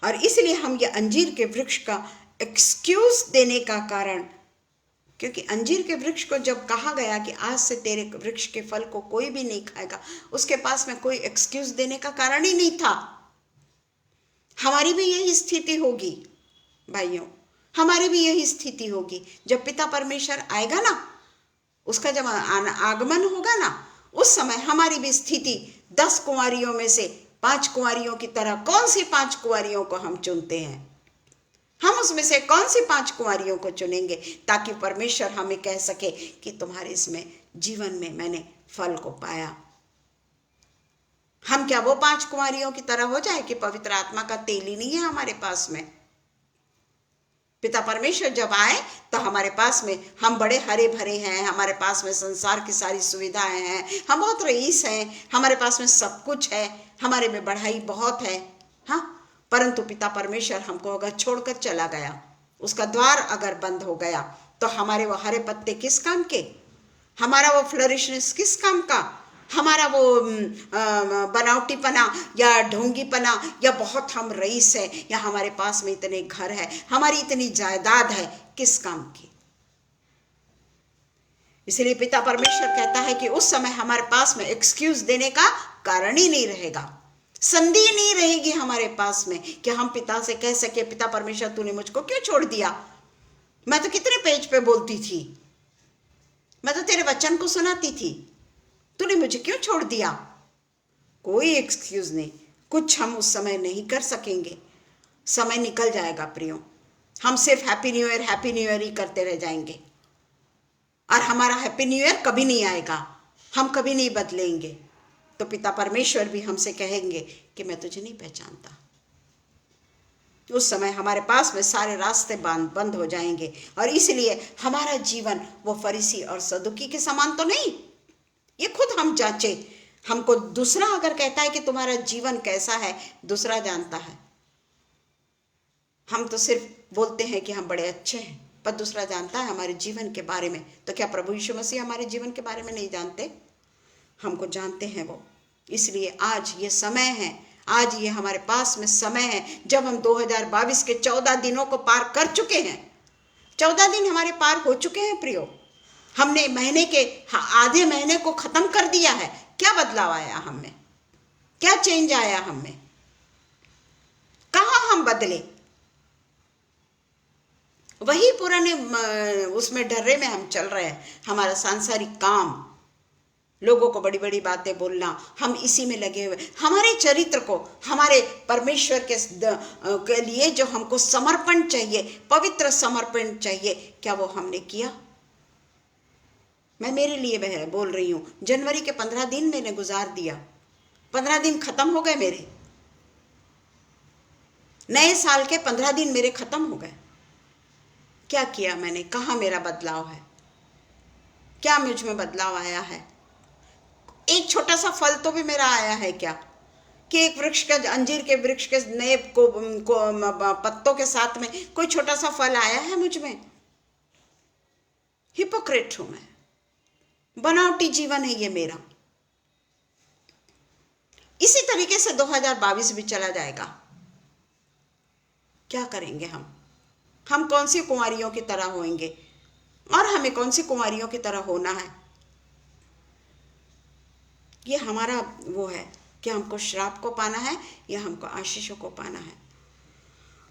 Speaker 1: और इसलिए हम ये अंजीर के वृक्ष का एक्सक्यूज देने का कारण, क्योंकि अंजीर के वृक्ष को जब कहा गया कि आज से तेरे वृक्ष के फल को कोई भी नहीं खाएगा, उसके पास में कोई एक्सक्यूज देने का कारण ही नहीं था। हमारी भी यही स्थिति होगी भाइयों, हमारी भी यही स्थिति होगी। जब पिता परमेश्वर आएगा ना, उसका जब आगमन होगा ना, उस समय हमारी भी स्थिति 10 कुंवारियों में से 5 कुंवारियों की तरह, कौन सी 5 कुंवारियों को हम चुनते हैं? हम उसमें से कौन सी 5 कुंवारियों को चुनेंगे ताकि परमेश्वर हमें कह सके कि तुम्हारे इसमें जीवन में मैंने फल को पाया। हम क्या वो 5 कुंवारियों की तरह हो जाए कि पवित्र आत्मा का तेल ही नहीं है हमारे पास में? पिता परमेश्वर जब आए तो हमारे पास में हम बड़े हरे भरे हैं, हमारे पास में संसार की सारी सुविधाएं हैं, हम बहुत रईस हैं, हमारे पास में सब कुछ है, हमारे में बढ़ाई बहुत है, हाँ। परंतु पिता परमेश्वर हमको अगर छोड़कर चला गया, उसका द्वार अगर बंद हो गया, तो हमारे वो हरे पत्ते किस काम के? हमारा वो फ्लरिशनेस किस काम का? हमारा वो बनावटीपना या ढोंगीपना, या बहुत हम रईस है, या हमारे पास में इतने घर है, हमारी इतनी जायदाद है, किस काम की? इसलिए पिता परमेश्वर कहता है कि उस समय हमारे पास में एक्सक्यूज देने का कारण ही नहीं रहेगा, संधि नहीं रहेगी हमारे पास में कि हम पिता से कह सके, पिता परमेश्वर तूने मुझको क्यों छोड़ दिया? मैं तो कितने पेज पे बोलती थी, मैं तो तेरे वचन को सुनाती थी, तूने मुझे क्यों छोड़ दिया? कोई एक्सक्यूज नहीं, कुछ हम उस समय नहीं कर सकेंगे। समय निकल जाएगा प्रियो, हम सिर्फ हैप्पी न्यू ईयर ही करते रह जाएंगे, और हमारा हैप्पी न्यू ईयर कभी नहीं आएगा, हम कभी नहीं बदलेंगे। तो पिता परमेश्वर भी हमसे कहेंगे कि मैं तुझे नहीं पहचानता। उस समय हमारे पास में सारे रास्ते बंद हो जाएंगे, और इसलिए हमारा जीवन वो फरीसी और सदुकी के समान तो नहीं। ये खुद हम जांचे, हमको दूसरा अगर कहता है कि तुम्हारा जीवन कैसा है, दूसरा जानता है। हम तो सिर्फ बोलते हैं कि हम बड़े अच्छे हैं, पर दूसरा जानता है हमारे जीवन के बारे में। तो क्या प्रभु यीशु मसीह हमारे जीवन के बारे में नहीं जानते? हमको जानते हैं वो। इसलिए आज ये समय है, आज ये हमारे पास में समय है जब हम 2022 के 14 दिनों को पार कर चुके हैं। 14 दिन हमारे पार हो चुके हैं प्रियो। हमने महीने के आधे महीने को खत्म कर दिया है। क्या बदलाव आया हम में? क्या चेंज आया हम में? कहाँ हम बदले? वही पुराने उसमें डर्रे में हम चल रहे हैं। हमारा सांसारिक काम, लोगों को बड़ी बड़ी बातें बोलना, हम इसी में लगे हुए। हमारे चरित्र को, हमारे परमेश्वर के लिए जो हमको समर्पण चाहिए, पवित्र समर्पण चाहिए, क्या वो हमने किया? मैं मेरे लिए बोल रही हूँ। जनवरी के 15 दिन मैंने गुजार दिया, 15 दिन खत्म हो गए मेरे, नए साल के 15 दिन मेरे खत्म हो गए। क्या किया मैंने, कहाँ मेरा बदलाव है, क्या मुझ में बदलाव आया है? एक छोटा सा फल तो भी मेरा आया है क्या? कि एक वृक्ष के, अंजीर के वृक्ष के नए पत्तों के साथ में कोई छोटा सा फल आया है मुझ में? हिपोक्रेट हूं मैं, बनावटी जीवन है ये मेरा। इसी तरीके से 2022 भी चला जाएगा। क्या करेंगे हम कौन सी कुंवारियों की तरह होंगे, और हमें कौन सी कुंवारियों की तरह होना है? ये हमारा वो है कि हमको श्राप को पाना है या हमको आशीषों को पाना है।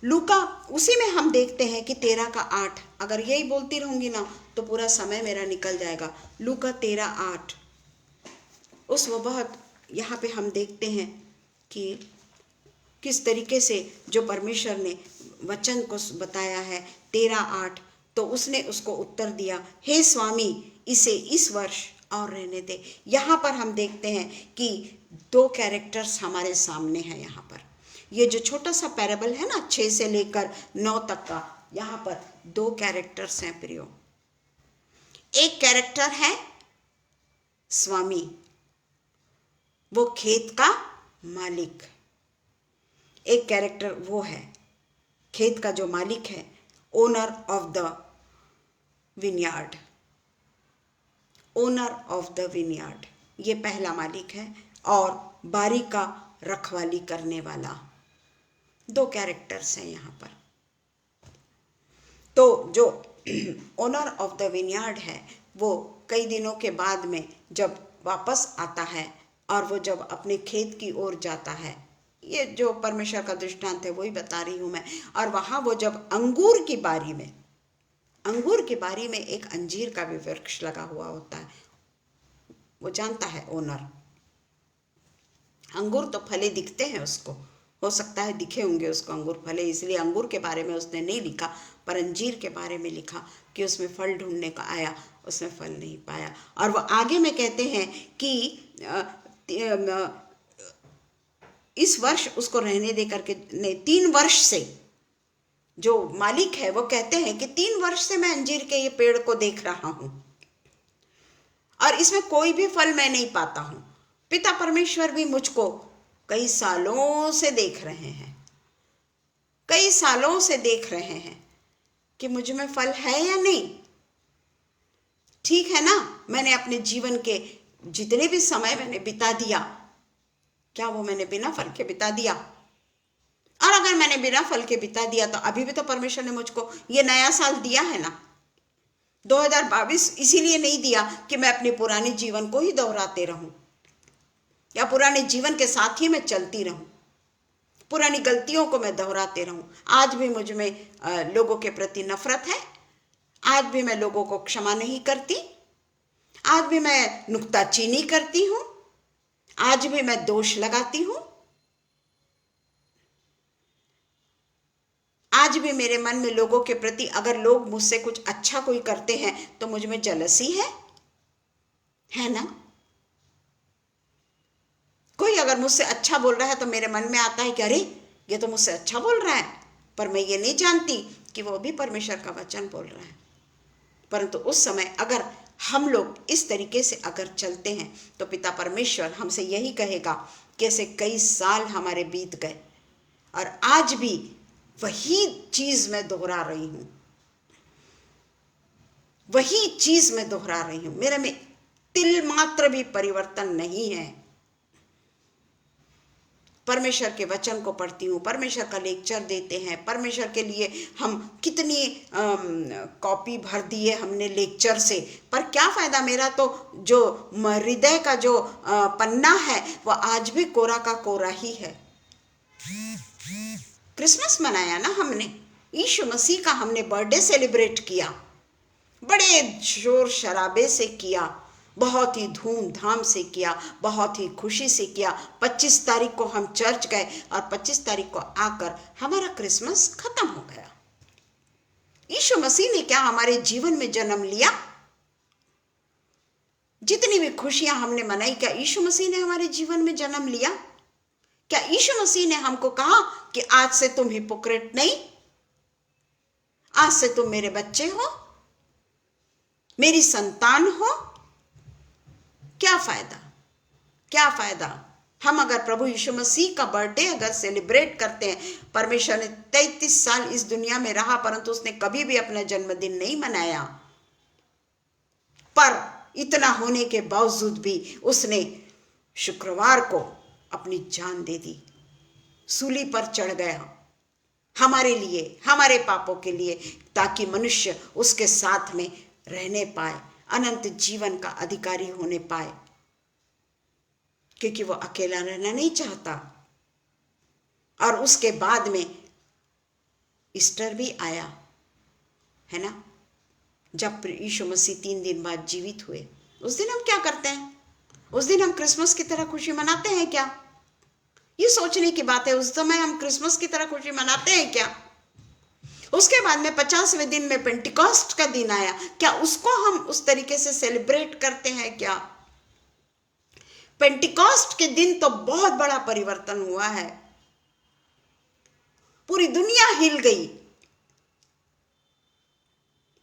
Speaker 1: लूका उसी में हम देखते हैं कि 13 का 8, अगर यही बोलती रहूंगी ना तो पूरा समय मेरा निकल जाएगा। लूका 13:8, उस वक्त यहाँ पे हम देखते हैं कि किस तरीके से जो परमेश्वर ने वचन को बताया है। 13:8, तो उसने उसको उत्तर दिया, हे स्वामी, इसे इस वर्ष और रहने दे। यहाँ पर हम देखते हैं कि 2 कैरेक्टर्स हमारे सामने हैं। यहाँ पर ये जो छोटा सा पैराबल है ना, 6 से लेकर 9 तक का, यहाँ पर 2 कैरेक्टर्स हैं प्रियो। एक कैरेक्टर है स्वामी, वो खेत का मालिक। एक कैरेक्टर वो है खेत का जो मालिक है, owner of the vineyard. Owner of the vineyard, ये पहला मालिक है, और बारी का रखवाली करने वाला। 2 कैरेक्टर्स हैं यहाँ पर। तो जो ओनर ऑफ द विनयार्ड है, वो कई दिनों के बाद में जब वापस आता है और वो जब अपने खेत की ओर जाता है, ये जो परमेश्वर का दृष्टांत है वही बता रही हूँ मैं। और वहाँ वो जब अंगूर की बारी में एक अंजीर का भी वृक्ष लगा हुआ होता है, वो जानता है ओनर। अंगूर तो फले दिखते हैं उसको, हो सकता है दिखे होंगे उसको अंगूर फले, इसलिए अंगूर के बारे में उसने नहीं लिखा, पर अंजीर के बारे में लिखा कि उसमें फल ढूंढने का आया, उसने फल नहीं पाया। और वो आगे में कहते हैं कि इस वर्ष उसको रहने दे करके, नहीं, 3 वर्ष से, जो मालिक है वो कहते हैं कि 3 वर्ष से मैं अंजीर के ये पेड़ को देख रहा हूं और इसमें कोई भी फल मैं नहीं पाता हूं। पिता परमेश्वर भी मुझको कई सालों से देख रहे हैं, कई सालों से देख रहे हैं कि मुझ में फल है या नहीं। ठीक है ना, मैंने अपने जीवन के जितने भी समय मैंने बिता दिया, क्या वो मैंने बिना फल के बिता दिया? और अगर मैंने बिना फल के बिता दिया तो अभी भी तो परमेश्वर ने मुझको ये नया साल दिया है ना। 2022 इसीलिए नहीं दिया कि मैं अपने पुराने जीवन को ही दोहराते रहूं या पुराने जीवन के साथ ही मैं चलती रहूं, पुरानी गलतियों को मैं दोहराते रहूं। आज भी मुझ में लोगों के प्रति नफरत है, आज भी मैं लोगों को क्षमा नहीं करती, आज भी मैं नुक्ताचीनी करती हूं, आज भी मैं दोष लगाती हूं, आज भी मेरे मन में लोगों के प्रति, अगर लोग मुझसे कुछ अच्छा कोई करते हैं तो मुझ में जलसी है ना। कोई अगर मुझसे अच्छा बोल रहा है तो मेरे मन में आता है कि अरे ये तो मुझसे अच्छा बोल रहा है, पर मैं ये नहीं जानती कि वो भी परमेश्वर का वचन बोल रहा है। परंतु उस समय अगर हम लोग इस तरीके से अगर चलते हैं तो पिता परमेश्वर हमसे यही कहेगा कि ऐसे कई साल हमारे बीत गए और आज भी वही चीज मैं दोहरा रही हूं, वही चीज मैं दोहरा रही हूं, मेरे में तिल मात्र भी परिवर्तन नहीं है। परमेश्वर के वचन को पढ़ती हूँ, परमेश्वर का लेक्चर देते हैं, परमेश्वर के लिए हम कितनी कॉपी भर दिए हमने लेक्चर से, पर क्या फायदा? मेरा तो जो हृदय का जो पन्ना है वो आज भी कोरा का कोरा ही है। क्रिसमस मनाया ना हमने, यीशु मसीह का हमने बर्थडे सेलिब्रेट किया, बड़े शोर शराबे से किया, बहुत ही धूमधाम से किया, बहुत ही खुशी से किया। 25 तारीख को हम चर्च गए और 25 तारीख को आकर हमारा क्रिसमस खत्म हो गया। यीशु मसीह ने क्या हमारे जीवन में जन्म लिया? जितनी भी खुशियां हमने मनाई, क्या यीशु मसीह ने हमारे जीवन में जन्म लिया? क्या यीशु मसीह ने हमको कहा कि आज से तुम हिपोक्रेट नहीं, आज से तुम मेरे बच्चे हो, मेरी संतान हो? क्या फायदा, क्या फायदा? हम अगर प्रभु यीशु मसीह का बर्थडे अगर सेलिब्रेट करते हैं, परमेश्वर ने 33 साल इस दुनिया में रहा परंतु उसने कभी भी अपना जन्मदिन नहीं मनाया, पर इतना होने के बावजूद भी उसने शुक्रवार को अपनी जान दे दी, सूली पर चढ़ गया हमारे लिए, हमारे पापों के लिए, ताकि मनुष्य उसके साथ में रहने पाए, अनंत जीवन का अधिकारी होने पाए, क्योंकि वो अकेला रहना नहीं चाहता। और उसके बाद में ईस्टर भी आया, है ना, जब यीशु मसीह 3 दिन बाद जीवित हुए। उस दिन हम क्या करते हैं? उस दिन हम क्रिसमस की तरह खुशी मनाते हैं क्या? ये सोचने की बात है, उस समय हम क्रिसमस की तरह खुशी मनाते हैं क्या? उसके बाद में 50वें दिन में पेंटिकॉस्ट का दिन आया, क्या उसको हम उस तरीके से सेलिब्रेट करते हैं क्या? पेंटिकॉस्ट के दिन तो बहुत बड़ा परिवर्तन हुआ है, पूरी दुनिया हिल गई,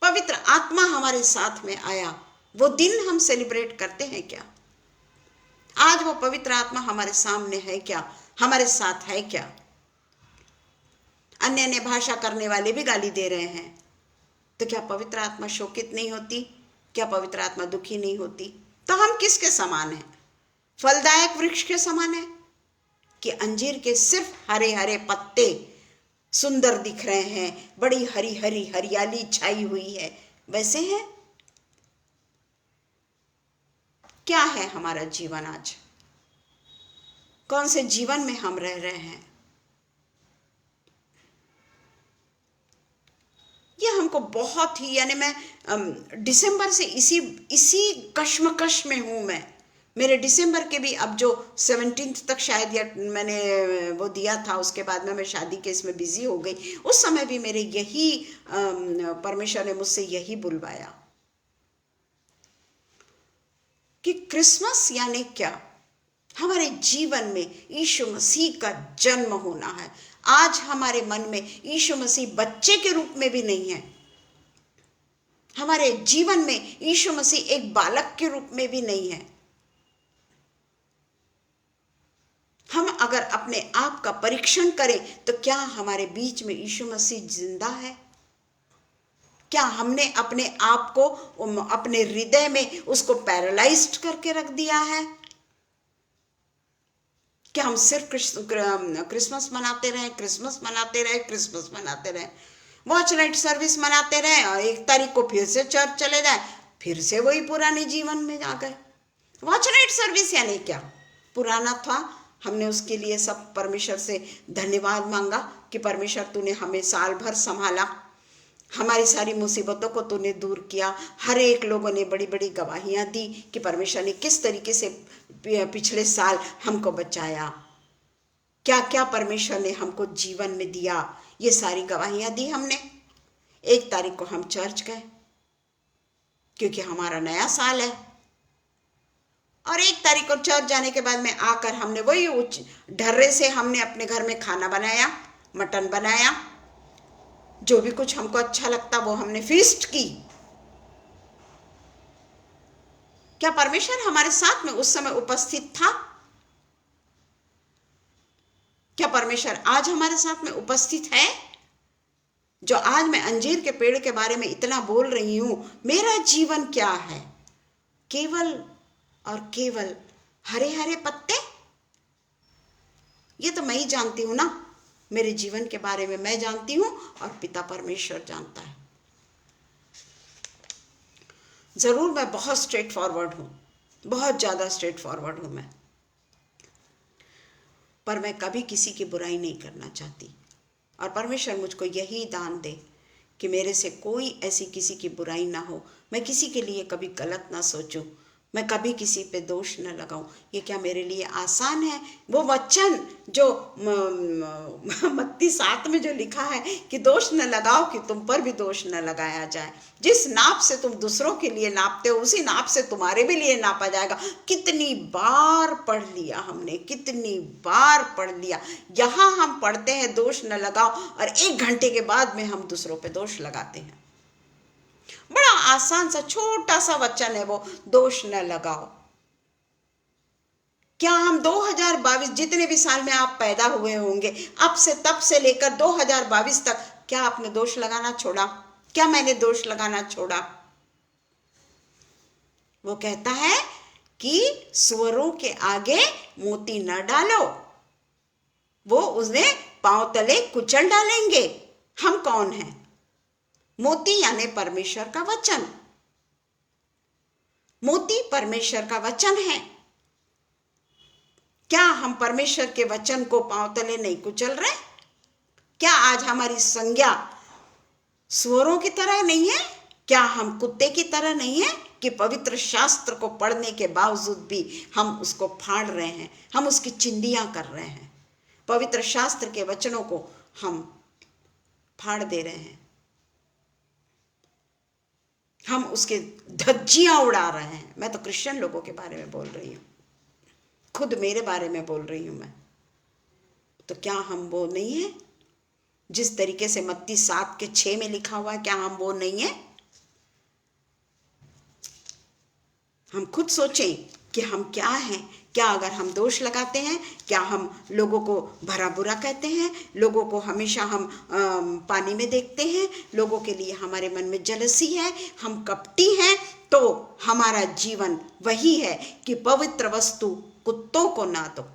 Speaker 1: पवित्र आत्मा हमारे साथ में आया। वो दिन हम सेलिब्रेट करते हैं क्या? आज वो पवित्र आत्मा हमारे सामने है क्या? हमारे साथ है क्या? अन्य अन्य भाषा करने वाले भी गाली दे रहे हैं, तो क्या पवित्र आत्मा शोकित नहीं होती? क्या पवित्र आत्मा दुखी नहीं होती? तो हम किसके समान हैं? फलदायक वृक्ष के समान है कि अंजीर के सिर्फ हरे हरे पत्ते सुंदर दिख रहे हैं, बड़ी हरी हरी हरियाली छाई हुई है, वैसे है? क्या है हमारा जीवन आज? कौन से जीवन में हम रह रहे हैं? ये हमको बहुत ही, यानी मैं दिसंबर से इसी कश्मकश में हूं मैं। मेरे दिसंबर के भी अब जो 17 तक शायद या मैंने वो दिया था, उसके बाद में मैं शादी के इसमें बिजी हो गई। उस समय भी मेरे यही परमेश्वर ने मुझसे यही बुलवाया कि क्रिसमस यानी क्या? हमारे जीवन में यीशु मसीह का जन्म होना है। आज हमारे मन में यीशु मसीह बच्चे के रूप में भी नहीं है, हमारे जीवन में यीशु मसीह एक बालक के रूप में भी नहीं है। हम अगर अपने आप का परीक्षण करें तो क्या हमारे बीच में यीशु मसीह जिंदा है? क्या हमने अपने आप को अपने हृदय में उसको पैरालाइज्ड करके रख दिया है? क्या हम सिर्फ क्रिसमस मनाते रहे, क्रिसमस मनाते रहे, क्रिसमस मनाते रहे, वॉच नाइट सर्विस मनाते रहे और 1 तारीख को फिर से चर्च चले जाए, फिर से वही पुराने जीवन में आ गए? वॉच नाइट सर्विस यानी क्या? पुराना था, हमने उसके लिए सब परमेश्वर से धन्यवाद मांगा कि परमेश्वर तूने हमें साल भर संभाला, हमारी सारी मुसीबतों को तूने दूर किया। हर एक लोगों ने बड़ी बड़ी गवाहियां दी कि परमेश्वर ने किस तरीके से पिछले साल हमको बचाया, क्या क्या परमेश्वर ने हमको जीवन में दिया, ये सारी गवाहियां दी हमने। 1 तारीख को हम चर्च गए क्योंकि हमारा नया साल है, और 1 तारीख को चर्च जाने के बाद में आकर हमने वही ढर्रे से हमने अपने घर में खाना बनाया, मटन बनाया, जो भी कुछ हमको अच्छा लगता वो हमने फीस्ट की। क्या परमेश्वर हमारे साथ में उस समय उपस्थित था? क्या परमेश्वर आज हमारे साथ में उपस्थित है? जो आज मैं अंजीर के पेड़ के बारे में इतना बोल रही हूं, मेरा जीवन क्या है? केवल और केवल हरे हरे पत्ते? ये तो मैं ही जानती हूं ना, मेरे जीवन के बारे में मैं जानती हूं और पिता परमेश्वर जानता है। जरूर मैं बहुत स्ट्रेट फॉरवर्ड हूं, बहुत ज्यादा स्ट्रेट फॉरवर्ड हूं मैं, पर मैं कभी किसी की बुराई नहीं करना चाहती। और परमेश्वर मुझको यही दान दे कि मेरे से कोई ऐसी किसी की बुराई ना हो, मैं किसी के लिए कभी गलत ना सोचूं, मैं कभी किसी पे दोष न लगाऊं। ये क्या मेरे लिए आसान है? वो वचन जो मत्ती 7 में जो लिखा है कि दोष न लगाओ कि तुम पर भी दोष न लगाया जाए। जिस नाप से तुम दूसरों के लिए नापते हो उसी नाप से तुम्हारे भी लिए नापा जाएगा। कितनी बार पढ़ लिया हमने, कितनी बार पढ़ लिया। यहाँ हम पढ़ते हैं दोष न लगाओ और 1 घंटे के बाद में हम दूसरों पे दोष लगाते हैं। बड़ा आसान सा छोटा सा वचन है वो, दोष न लगाओ। क्या हम 2022 जितने भी साल में आप पैदा हुए होंगे, अब से तब से लेकर 2022 तक, क्या आपने दोष लगाना छोड़ा? क्या मैंने दोष लगाना छोड़ा? वो कहता है कि सुअरों के आगे मोती न डालो, वो उसने पांव तले कुचल डालेंगे। हम कौन हैं? मोती यानी परमेश्वर का वचन। मोती परमेश्वर का वचन है। क्या हम परमेश्वर के वचन को पांव तले नहीं कुचल रहे? क्या आज हमारी संज्ञा सुअरों की तरह नहीं है? क्या हम कुत्ते की तरह नहीं है कि पवित्र शास्त्र को पढ़ने के बावजूद भी हम उसको फाड़ रहे हैं, हम उसकी चिंदियां कर रहे हैं, पवित्र शास्त्र के वचनों को हम फाड़ दे रहे हैं, हम उसके धज्जियां उड़ा रहे हैं। मैं तो क्रिश्चियन लोगों के बारे में बोल रही हूँ, खुद मेरे बारे में बोल रही हूँ मैं। तो क्या हम वो नहीं है जिस तरीके से मत्ती 7:6 में लिखा हुआ है? क्या हम वो नहीं है? हम खुद सोचें कि हम क्या हैं। क्या अगर हम दोष लगाते हैं, क्या हम लोगों को भरा बुरा कहते हैं, लोगों को हमेशा हम पानी में देखते हैं, लोगों के लिए हमारे मन में जलसी है, हम कपटी हैं, तो हमारा जीवन वही है कि पवित्र वस्तु कुत्तों को ना दो।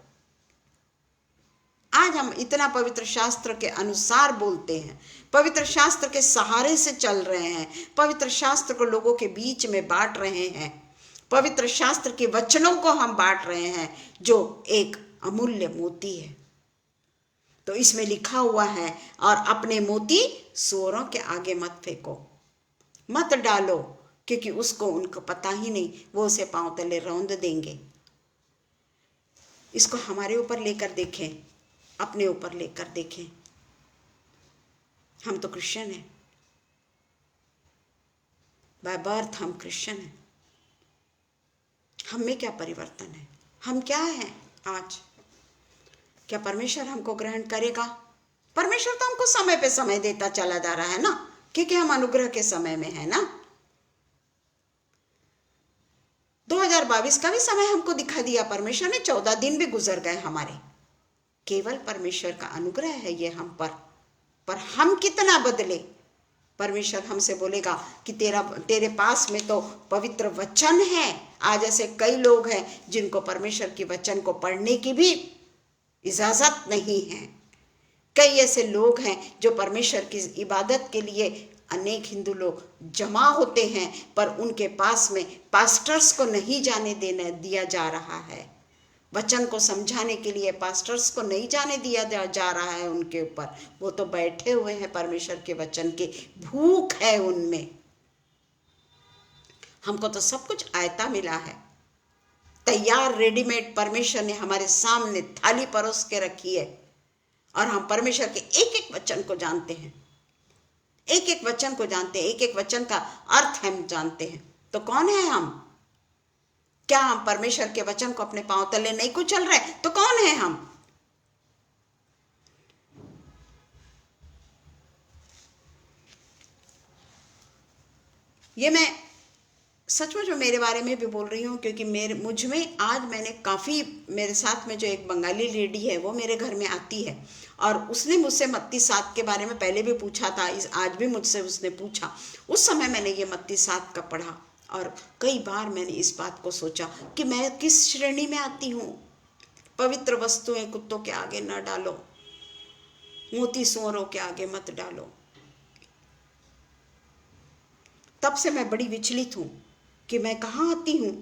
Speaker 1: आज हम इतना पवित्र शास्त्र के अनुसार बोलते हैं, पवित्र शास्त्र के सहारे से चल रहे हैं, पवित्र शास्त्र को लोगों के बीच में बांट रहे हैं, पवित्र शास्त्र के वचनों को हम बांट रहे हैं जो एक अमूल्य मोती है। तो इसमें लिखा हुआ है, और अपने मोती सुअरों के आगे मत फेंको, मत डालो, क्योंकि उसको उनको पता ही नहीं, वो उसे पांव तले रौंद देंगे। इसको हमारे ऊपर लेकर देखें, अपने ऊपर लेकर देखें। हम तो क्रिश्चियन हैं, बाय बर्थ हम क्रिश्चियन हैं। हम में क्या परिवर्तन है? हम क्या हैं आज? क्या परमेश्वर हमको ग्रहण करेगा? परमेश्वर तो हमको समय पे समय देता चला जा रहा है ना, क्योंकि हम अनुग्रह के समय में है ना। 2022 का भी समय हमको दिखा दिया परमेश्वर ने, 14 दिन भी गुजर गए हमारे। केवल परमेश्वर का अनुग्रह है ये हम पर हम कितना बदले? परमेश्वर हमसे बोलेगा कि तेरे पास में तो पवित्र वचन है। आज ऐसे कई लोग हैं जिनको परमेश्वर के वचन को पढ़ने की भी इजाजत नहीं है। कई ऐसे लोग हैं जो परमेश्वर की इबादत के लिए, अनेक हिंदू लोग जमा होते हैं, पर उनके पास में पास्टर्स को नहीं जाने दिया जा रहा है। वचन को समझाने के लिए पास्टर्स को नहीं जाने दिया जा रहा है उनके ऊपर। वो तो बैठे हुए हैं परमेश्वर के वचन की भूख है उनमें। हमको तो सब कुछ आयता मिला है, तैयार रेडीमेड परमेश्वर ने हमारे सामने थाली परोस के रखी है, और हम परमेश्वर के एक एक वचन को जानते हैं, एक एक वचन को जानते हैं, एक एक वचन का अर्थ हम जानते हैं। तो कौन है हम? क्या हम परमेश्वर के वचन को अपने पांव तले नहीं कुचल रहे? तो कौन है हम? ये मैं सचमुच में मेरे बारे में भी बोल रही हूँ, क्योंकि मुझ में आज मैंने काफ़ी, मेरे साथ में जो एक बंगाली लेडी है वो मेरे घर में आती है, और उसने मुझसे मत्ती 7 के बारे में पहले भी पूछा था, आज भी मुझसे उसने पूछा। उस समय मैंने ये मत्ती 7 का पढ़ा, और कई बार मैंने इस बात को सोचा कि मैं किस श्रेणी में आती हूँ। पवित्र वस्तुएं कुत्तों के आगे न डालो, मोती सुअरों के आगे मत डालो। तब से मैं बड़ी विचलित हूँ कि मैं कहाँ आती हूँ।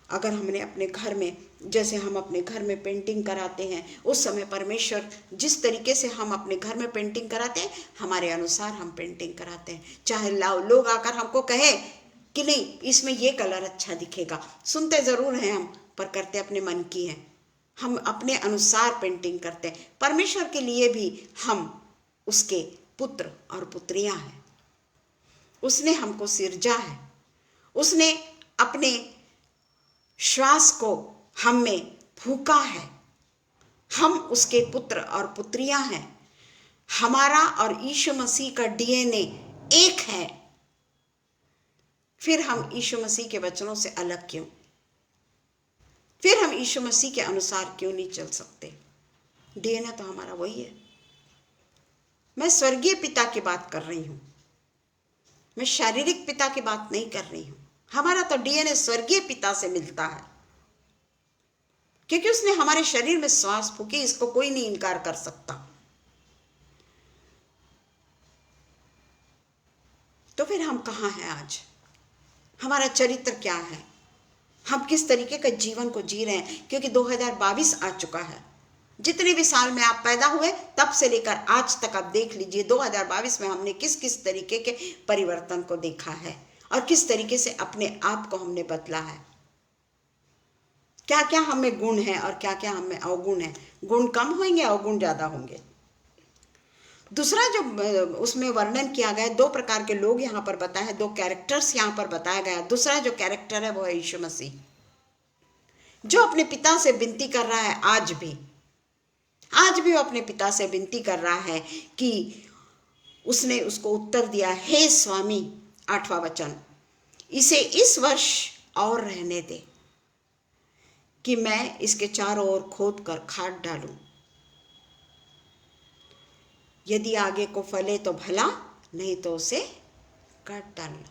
Speaker 1: अगर हमने अपने घर में, जैसे हम अपने घर में पेंटिंग कराते हैं, उस समय परमेश्वर जिस तरीके से हम अपने घर में पेंटिंग कराते हैं, हमारे अनुसार हम पेंटिंग कराते हैं। चाहे लोग आकर हमको कहे कि नहीं इसमें ये कलर अच्छा दिखेगा। सुनते जरूर हैं हम, पर करते अपने मन की है। हम अपने अनुसार पेंटिंग करते हैं। परमेश्वर के लिए भी हम उसके पुत्र और पुत्रियां हैं। उसने हमको सिरजा है, उसने अपने श्वास को हम में फूंका है। हम उसके पुत्र और पुत्रियां हैं। हमारा और यीशु मसीह का डीएनए एक है। फिर हम यीशु मसीह के वचनों से अलग क्यों? फिर हम यीशु मसीह के अनुसार क्यों नहीं चल सकते? डीएनए तो हमारा वही है। मैं स्वर्गीय पिता की बात कर रही हूं, मैं शारीरिक पिता की बात नहीं कर रही हूं। हमारा तो डीएनए स्वर्गीय पिता से मिलता है, क्योंकि उसने हमारे शरीर में श्वास फूकी। इसको कोई नहीं इनकार कर सकता। तो फिर हम कहाँ हैं आज? हमारा चरित्र क्या है? हम किस तरीके का जीवन को जी रहे हैं? क्योंकि 2022 आ चुका है। जितने भी साल में आप पैदा हुए तब से लेकर आज तक आप देख लीजिए 2022 में हमने किस किस तरीके के परिवर्तन को देखा है और किस तरीके से अपने आप को हमने बदला है। क्या क्या हमें गुण है और क्या क्या हमें अवगुण है। गुण कम होंगे, अवगुण ज्यादा होंगे। दूसरा जो उसमें वर्णन किया गया, दो प्रकार के लोग यहाँ पर बताए हैं, दो कैरेक्टर्स यहाँ पर बताया गया। दूसरा जो कैरेक्टर है वो है यीशु मसीह, जो अपने पिता से विनती कर रहा है। आज भी वो अपने पिता से विनती कर रहा है कि उसने उसको उत्तर दिया, हे स्वामी, 8वां वचन, इसे इस वर्ष और रहने दे कि मैं इसके चारों ओर खोद कर खाद डालूं। यदि आगे को फले तो भला, नहीं तो उसे काट डालना।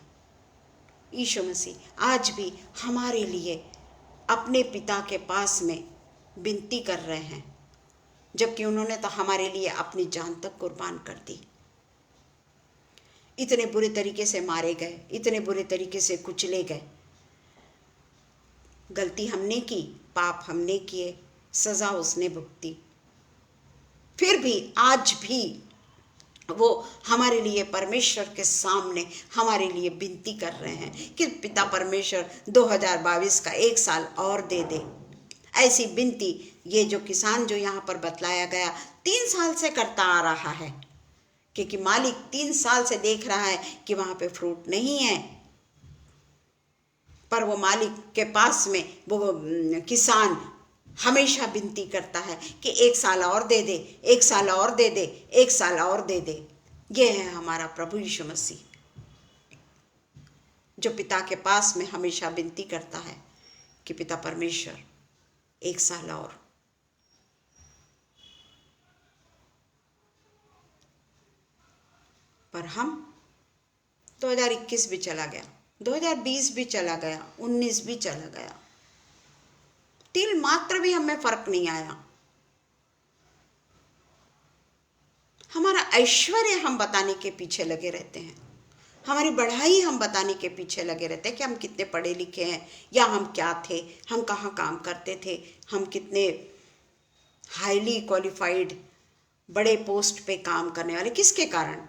Speaker 1: यीशु मसीह आज भी हमारे लिए अपने पिता के पास में विनती कर रहे हैं, जबकि उन्होंने तो हमारे लिए अपनी जान तक कुर्बान कर दी। इतने बुरे तरीके से मारे गए, इतने बुरे तरीके से कुचले गए। गलती हमने की, पाप हमने किए, सजा उसने भुगती। फिर भी आज भी वो हमारे लिए परमेश्वर के सामने हमारे लिए विनती कर रहे हैं कि पिता परमेश्वर 2022 का एक साल और दे दे। ऐसी विनती ये जो किसान जो यहाँ पर बतलाया गया 3 साल से करता आ रहा है, क्योंकि मालिक 3 साल से देख रहा है कि वहां पे फ्रूट नहीं है। पर वो मालिक के पास में वो किसान हमेशा विनती करता है कि 1 साल और दे दे, 1 साल और दे दे, 1 साल और दे दे। ये है हमारा प्रभु यीशु मसीह, जो पिता के पास में हमेशा विनती करता है कि पिता परमेश्वर 1 साल और। पर हम 2021 भी चला गया, 2020 भी चला गया, 19 भी चला गया, तिल मात्र भी हमें फर्क नहीं आया। हमारा ऐश्वर्य हम बताने के पीछे लगे रहते हैं, हमारी बढ़ाई हम बताने के पीछे लगे रहते हैं कि हम कितने पढ़े लिखे हैं, या हम क्या थे, हम कहाँ काम करते थे, हम कितने हाईली क्वालिफाइड बड़े पोस्ट पे काम करने वाले। किसके कारण?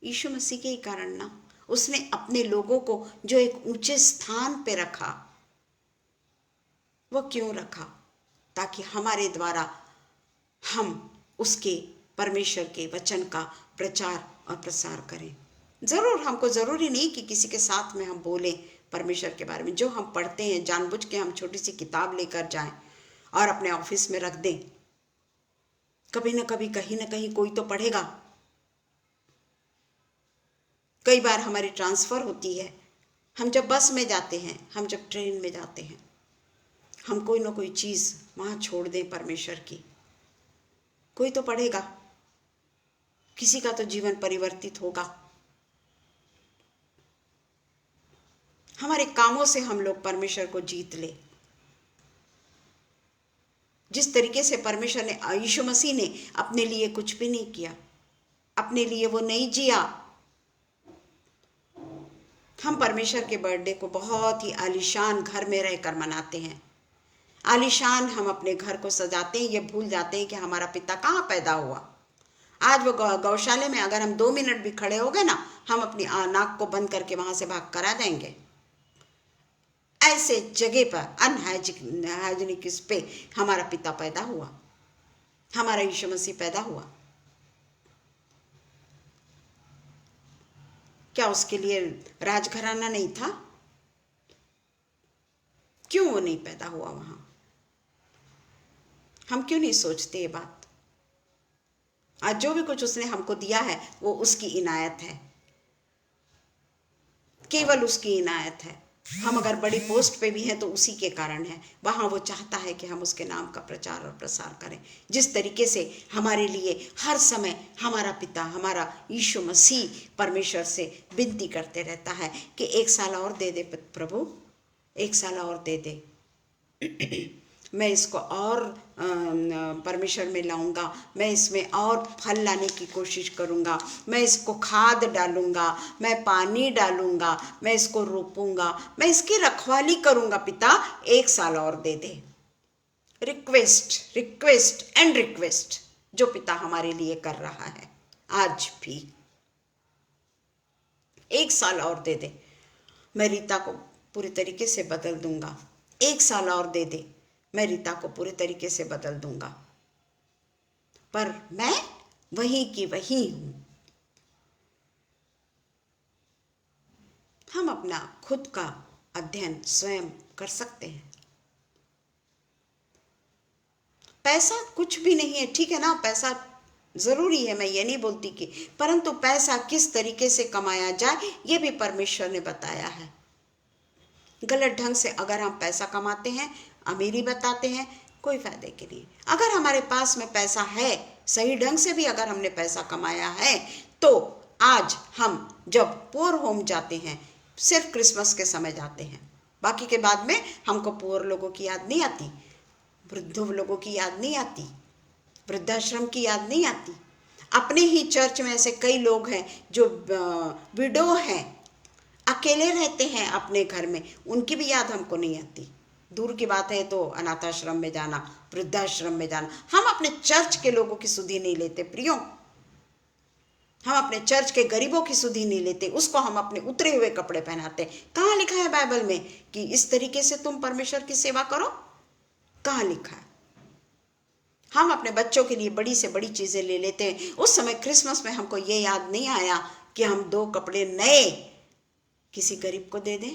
Speaker 1: यीशु मसीह के ही कारण ना। उसने अपने लोगों को जो एक ऊंचे स्थान पे रखा, वो क्यों रखा? ताकि हमारे द्वारा हम उसके परमेश्वर के वचन का प्रचार और प्रसार करें। जरूर हमको जरूरी नहीं कि किसी के साथ में हम बोलें परमेश्वर के बारे में। जो हम पढ़ते हैं जानबूझ के हम छोटी सी किताब लेकर जाएं और अपने ऑफिस में रख दें। कभी ना कभी कहीं ना कहीं कोई तो पढ़ेगा। कई बार हमारी ट्रांसफर होती है, हम जब बस में जाते हैं, हम जब ट्रेन में जाते हैं, हम कोई ना कोई चीज वहां छोड़ दें परमेश्वर की, कोई तो पढ़ेगा, किसी का तो जीवन परिवर्तित होगा। हमारे कामों से हम लोग परमेश्वर को जीत ले। जिस तरीके से परमेश्वर ने, यीशु मसीह ने अपने लिए कुछ भी नहीं किया, अपने लिए वो नहीं जिया। हम परमेश्वर के बर्थडे को बहुत ही आलीशान घर में रहकर मनाते हैं। आलीशान हम अपने घर को सजाते हैं, ये भूल जाते हैं कि हमारा पिता कहाँ पैदा हुआ। आज वो गौशाले में अगर हम 2 मिनट भी खड़े हो गए ना, हम अपनी नाक को बंद करके वहां से भाग कर आ जाएंगे। ऐसे जगह पर अनहाइजीनिक इस पे हमारा पिता पैदा हुआ, हमारा यीशु मसीह पैदा हुआ। क्या उसके लिए राजघराना नहीं था? क्यों वो नहीं पैदा हुआ वहां? हम क्यों नहीं सोचते ये बात? आज जो भी कुछ उसने हमको दिया है वो उसकी इनायत है, केवल उसकी इनायत है। हम अगर बड़ी पोस्ट पे भी हैं तो उसी के कारण है। वहां वो चाहता है कि हम उसके नाम का प्रचार और प्रसार करें। जिस तरीके से हमारे लिए हर समय हमारा पिता, हमारा यीशु मसीह परमेश्वर से विनती करते रहता है कि 1 साल और दे दे प्रभु, 1 साल और दे दे, मैं इसको और परमेश्वर में लाऊंगा, मैं इसमें और फल लाने की कोशिश करूंगा, मैं इसको खाद डालूंगा, मैं पानी डालूंगा, मैं इसको रोपूंगा, मैं इसकी रखवाली करूंगा। पिता 1 साल और दे दे। रिक्वेस्ट, रिक्वेस्ट एंड रिक्वेस्ट जो पिता हमारे लिए कर रहा है आज भी। 1 साल और दे दे, मैं रीता को पूरी तरीके से बदल दूंगा। 1 साल और दे दे, मैं रीता को पूरे तरीके से बदल दूंगा। पर मैं वही की वही हूं। हम अपना खुद का अध्ययन स्वयं कर सकते हैं। पैसा कुछ भी नहीं है, ठीक है ना, पैसा जरूरी है, मैं ये नहीं बोलती कि, परंतु पैसा किस तरीके से कमाया जाए ये भी परमेश्वर ने बताया है। गलत ढंग से अगर हम पैसा कमाते हैं, अमीरी बताते हैं, कोई फायदे के नहीं। अगर हमारे पास में पैसा है, सही ढंग से भी अगर हमने पैसा कमाया है, तो आज हम जब पुअर होम जाते हैं, सिर्फ क्रिसमस के समय जाते हैं, बाकी के बाद में हमको पुअर लोगों की याद नहीं आती, वृद्धों लोगों की याद नहीं आती, वृद्धाश्रम की याद नहीं आती। अपने ही चर्च में ऐसे कई लोग हैं जो विडो हैं, अकेले रहते हैं अपने घर में, उनकी भी याद हमको नहीं आती। दूर की बात है तो अनाथाश्रम में जाना, वृद्धाश्रम में जाना। हम अपने चर्च के लोगों की सुधि नहीं लेते प्रियो, हम अपने चर्च के गरीबों की सुधि नहीं लेते, उसको हम अपने उतरे हुए कपड़े पहनाते। कहाँ लिखा है बाइबल में कि इस तरीके से तुम परमेश्वर की सेवा करो? कहाँ लिखा है? हम अपने बच्चों के लिए बड़ी से बड़ी चीजें ले लेते हैं। उस समय क्रिसमस में हमको ये याद नहीं आया कि हम 2 कपड़े नए किसी गरीब को दे दें,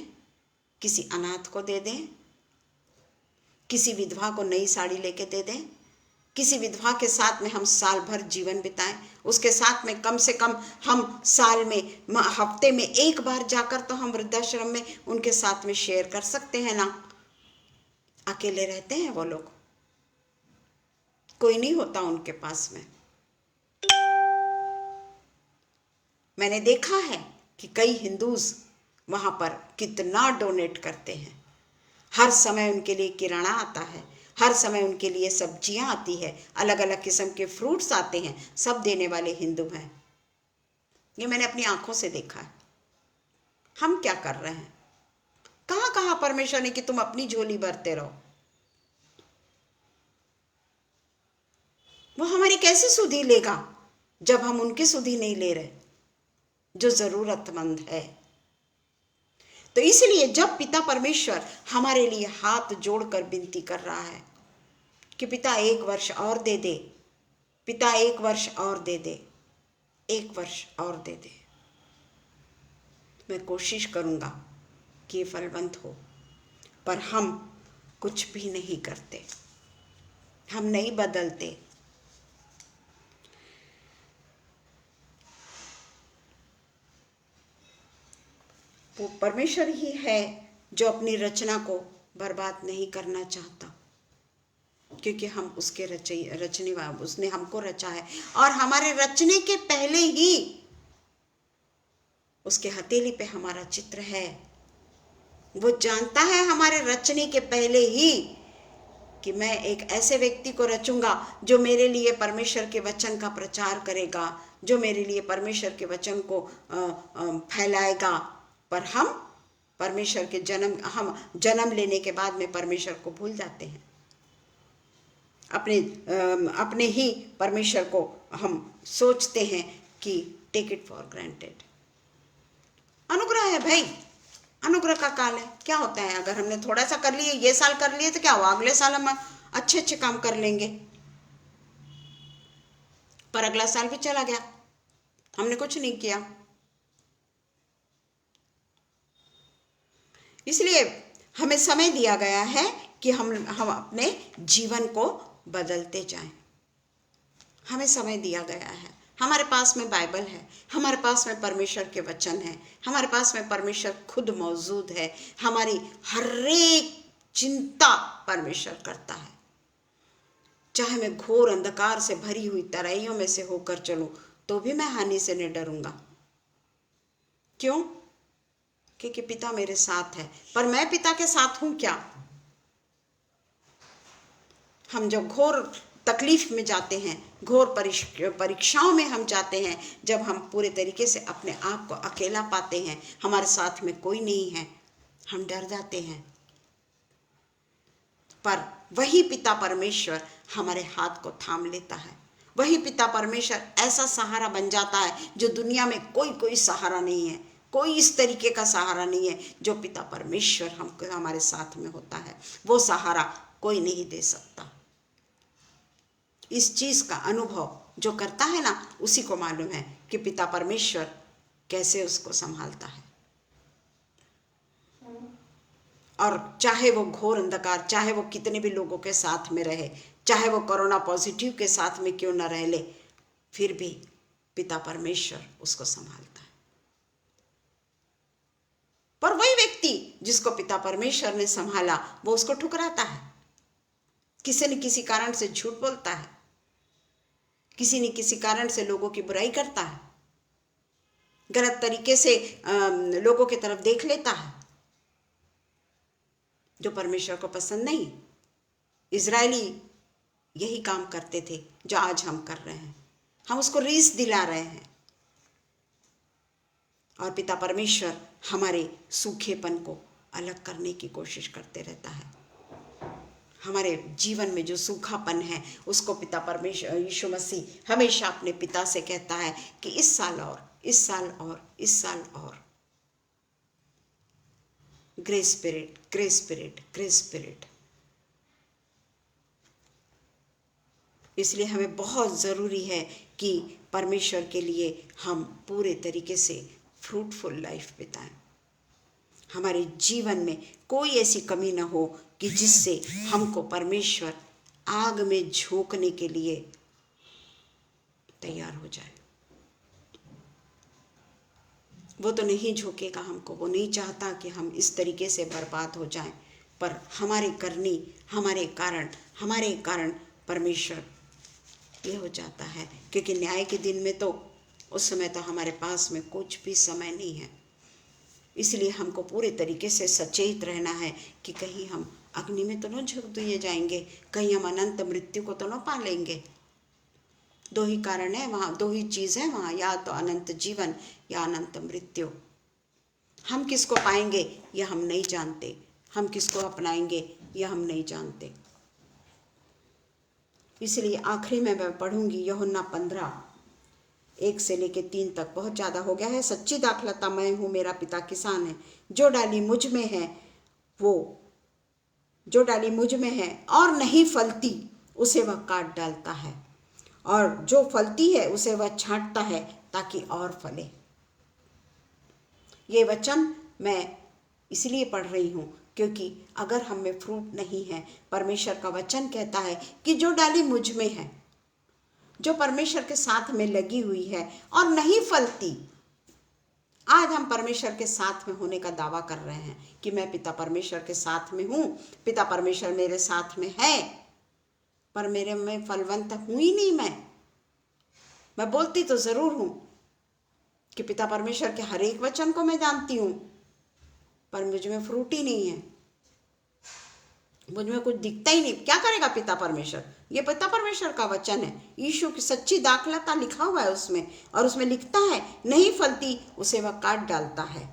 Speaker 1: किसी अनाथ को दे दें, किसी विधवा को नई साड़ी लेके दे दें, किसी विधवा के साथ में हम साल भर जीवन बिताएं, उसके साथ में कम से कम हम साल में, हफ्ते में 1 बार जाकर तो हम वृद्धाश्रम में उनके साथ में शेयर कर सकते हैं ना। अकेले रहते हैं वो लोग, कोई नहीं होता उनके पास में। मैंने देखा है कि कई हिंदूज वहां पर कितना डोनेट करते हैं। हर समय उनके लिए किराना आता है, हर समय उनके लिए सब्जियां आती है, अलग अलग किस्म के फ्रूट्स आते हैं, सब देने वाले हिंदू हैं। ये मैंने अपनी आंखों से देखा है। हम क्या कर रहे हैं? कहां कहां परमेश्वर ने कि तुम अपनी झोली भरते रहो। वो हमारी कैसे सुधि लेगा जब हम उनकी सुधि नहीं ले रहे जो जरूरतमंद है। तो इसलिए जब पिता परमेश्वर हमारे लिए हाथ जोड़कर विनती कर रहा है कि पिता 1 वर्ष और दे दे, पिता 1 वर्ष और दे दे, 1 वर्ष और दे दे, मैं कोशिश करूंगा कि फलवंत हो। पर हम कुछ भी नहीं करते, हम नहीं बदलते। वो परमेश्वर ही है जो अपनी रचना को बर्बाद नहीं करना चाहता, क्योंकि हम उसके रचने वाले, उसने हमको रचा है और हमारे रचने के पहले ही उसके हथेली पे हमारा चित्र है। वो जानता है हमारे रचने के पहले ही कि मैं एक ऐसे व्यक्ति को रचूंगा जो मेरे लिए परमेश्वर के वचन का प्रचार करेगा, जो मेरे लिए परमेश्वर के वचन को फैलाएगा। पर हम परमेश्वर के हम जन्म लेने के बाद में परमेश्वर को भूल जाते हैं। अपने ही परमेश्वर को हम सोचते हैं कि टेक इट फॉर ग्रांटेड। अनुग्रह है भाई, अनुग्रह का काल है। क्या होता है अगर हमने थोड़ा सा कर लिए, ये साल कर लिए तो क्या हुआ, अगले साल हम अच्छे अच्छे काम कर लेंगे। पर अगला साल भी चला गया, हमने कुछ नहीं किया। इसलिए हमें समय दिया गया है कि हम अपने जीवन को बदलते जाएं। हमें समय दिया गया है। हमारे पास में बाइबल है, हमारे पास में परमेश्वर के वचन है, हमारे पास में परमेश्वर खुद मौजूद है। हमारी हर एक चिंता परमेश्वर करता है। चाहे मैं घोर अंधकार से भरी हुई तराइयों में से होकर चलूं तो भी मैं हानि से नहीं डरूंगा। क्यों? क्योंकि पिता मेरे साथ है। पर मैं पिता के साथ हूं क्या? हम जब घोर तकलीफ में जाते हैं, घोर परीक्षाओं में हम जाते हैं, जब हम पूरे तरीके से अपने आप को अकेला पाते हैं, हमारे साथ में कोई नहीं है, हम डर जाते हैं। पर वही पिता परमेश्वर हमारे हाथ को थाम लेता है। वही पिता परमेश्वर ऐसा सहारा बन जाता है जो दुनिया में कोई सहारा नहीं है, कोई इस तरीके का सहारा नहीं है जो पिता परमेश्वर हमारे साथ में होता है। वो सहारा कोई नहीं दे सकता। इस चीज का अनुभव जो करता है ना, उसी को मालूम है कि पिता परमेश्वर कैसे उसको संभालता है। और चाहे वो घोर अंधकार, चाहे वो कितने भी लोगों के साथ में रहे, चाहे वो कोरोना पॉजिटिव के साथ में क्यों ना रह ले, फिर भी पिता परमेश्वर उसको संभालता है। पर वही व्यक्ति जिसको पिता परमेश्वर ने संभाला, वो उसको ठुकराता है, किसी न किसी कारण से झूठ बोलता है, किसी न किसी कारण से लोगों की बुराई करता है, गलत तरीके से लोगों की तरफ देख लेता है, जो परमेश्वर को पसंद नहीं। इजरायली यही काम करते थे जो आज हम कर रहे हैं। हम उसको रीस दिला रहे हैं। और पिता परमेश्वर हमारे सूखेपन को अलग करने की कोशिश करते रहता है। हमारे जीवन में जो सूखापन है उसको पिता परमेश्वर यीशु मसीह हमेशा अपने पिता से कहता है कि इस साल और इस साल और इस साल और। Grace spirit, grace spirit, grace spirit. इसलिए हमें बहुत ज़रूरी है कि परमेश्वर के लिए हम पूरे तरीके से फ्रूटफुल लाइफ बिताएं। हमारे जीवन में कोई ऐसी कमी ना हो कि जिससे हमको परमेश्वर आग में झोंकने के लिए तैयार हो जाए। वो तो नहीं झोंकेगा हमको, वो नहीं चाहता कि हम इस तरीके से बर्बाद हो जाएं। पर हमारे करनी, हमारे कारण परमेश्वर ये हो जाता है। क्योंकि न्याय के दिन में तो उस समय तो हमारे पास में कुछ भी समय नहीं है। इसलिए हमको पूरे तरीके से सचेत रहना है कि कहीं हम अग्नि में तो न झोंक दिए जाएंगे, कहीं हम अनंत मृत्यु को तो न पा लेंगे। दो ही कारण है वहाँ, दो ही चीज़ है वहाँ, या तो अनंत जीवन या अनंत मृत्यु। हम किसको पाएंगे यह हम नहीं जानते, हम किसको अपनाएंगे यह हम नहीं जानते। इसलिए आखिरी में मैं पढ़ूंगी यूहन्ना 15:1 से लेके 3 तक। बहुत ज़्यादा हो गया है। सच्ची दाखलता मैं हूँ, मेरा पिता किसान है। जो डाली मुझ में है, जो डाली मुझ में है और नहीं फलती उसे वह काट डालता है, और जो फलती है उसे वह छांटता है ताकि और फले। ये वचन मैं इसलिए पढ़ रही हूँ क्योंकि अगर हम में फ्रूट नहीं है, परमेश्वर का वचन कहता है कि जो डाली मुझ में है, जो परमेश्वर के साथ में लगी हुई है और नहीं फलती। आज हम परमेश्वर के साथ में होने का दावा कर रहे हैं कि मैं पिता परमेश्वर के साथ में हूँ, पिता परमेश्वर मेरे साथ में है, पर मेरे में फलवंत हूँ ही नहीं। मैं बोलती तो ज़रूर हूँ कि पिता परमेश्वर के हर एक वचन को मैं जानती हूँ, पर मुझ में फ्रूट ही नहीं है, मुझ में कुछ दिखता ही नहीं। क्या करेगा पिता परमेश्वर? ये पिता परमेश्वर का वचन है, यीशु की सच्ची दाखलता लिखा हुआ है उसमें, और उसमें लिखता है नहीं फलती उसे वह काट डालता है,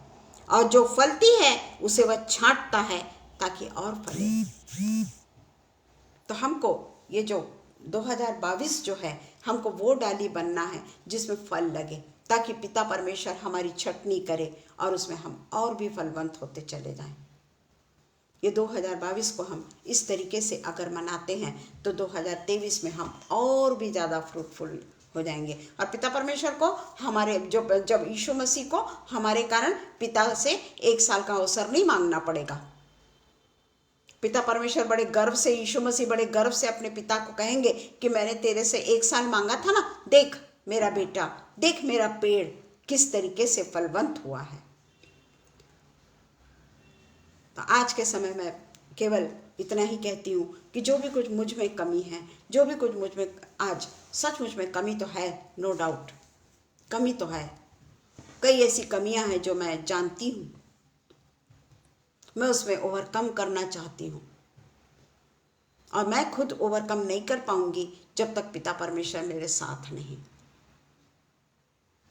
Speaker 1: और जो फलती है उसे वह छांटता है ताकि और फले। तो हमको ये जो 2022 जो है, हमको वो डाली बनना है जिसमें फल लगे, ताकि पिता परमेश्वर हमारी छटनी करे और उसमें हम और भी फलवंत होते चले जाएं। ये 2022 को हम इस तरीके से अगर मनाते हैं तो 2023 में हम और भी ज़्यादा फ्रूटफुल हो जाएंगे। और पिता परमेश्वर को हमारे जब यीशु मसीह को हमारे कारण पिता से 1 साल का अवसर नहीं मांगना पड़ेगा। पिता परमेश्वर बड़े गर्व से, यीशु मसीह बड़े गर्व से अपने पिता को कहेंगे कि मैंने तेरे से 1 साल मांगा था ना, देख मेरा बेटा, देख मेरा पेड़ किस तरीके से फलवंत हुआ है। तो आज के समय में केवल इतना ही कहती हूँ कि जो भी कुछ मुझ में कमी है, जो भी कुछ मुझ में आज सचमुच में कमी तो है, नो डाउट कमी तो है। कई ऐसी कमियां हैं जो मैं जानती हूँ, मैं उसमें ओवरकम करना चाहती हूँ, और मैं खुद ओवरकम नहीं कर पाऊंगी जब तक पिता परमेश्वर मेरे साथ नहीं।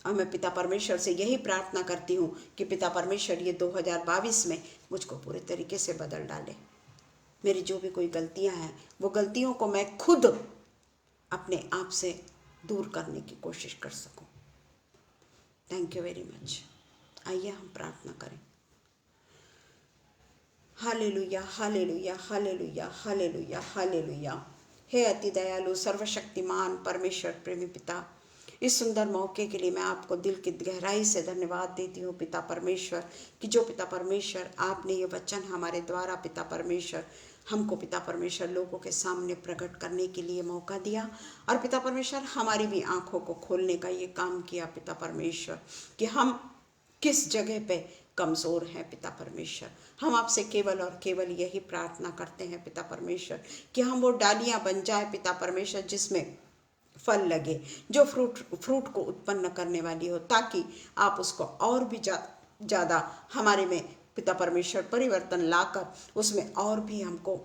Speaker 1: और मैं पिता परमेश्वर से यही प्रार्थना करती हूँ कि पिता परमेश्वर ये 2022 में मुझको पूरे तरीके से बदल डाले। मेरी जो भी कोई गलतियाँ हैं, वो गलतियों को मैं खुद अपने आप से दूर करने की कोशिश कर सकूँ। Thank you very much. आइए हम प्रार्थना करें। Hallelujah, hallelujah, hallelujah, hallelujah, hallelujah. हे अति दयालु सर्वशक्तिमान परमेश्वर प्रेमी पिता, इस सुंदर मौके के लिए मैं आपको दिल की गहराई से धन्यवाद देती हूँ पिता परमेश्वर, कि जो पिता परमेश्वर आपने ये वचन हमारे द्वारा पिता परमेश्वर हमको पिता परमेश्वर लोगों के सामने प्रकट करने के लिए मौका दिया, और पिता परमेश्वर हमारी भी आंखों को खोलने का ये काम किया पिता परमेश्वर, कि हम किस जगह पे कमज़ोर हैं पिता परमेश्वर। हम आपसे केवल और केवल यही प्रार्थना करते हैं पिता परमेश्वर कि हम वो डालियाँ बन जाए पिता परमेश्वर जिसमें फल लगे, जो फ्रूट को उत्पन्न करने वाली हो, ताकि आप उसको और भी ज़्यादा हमारे में पिता परमेश्वर परिवर्तन लाकर उसमें और भी हमको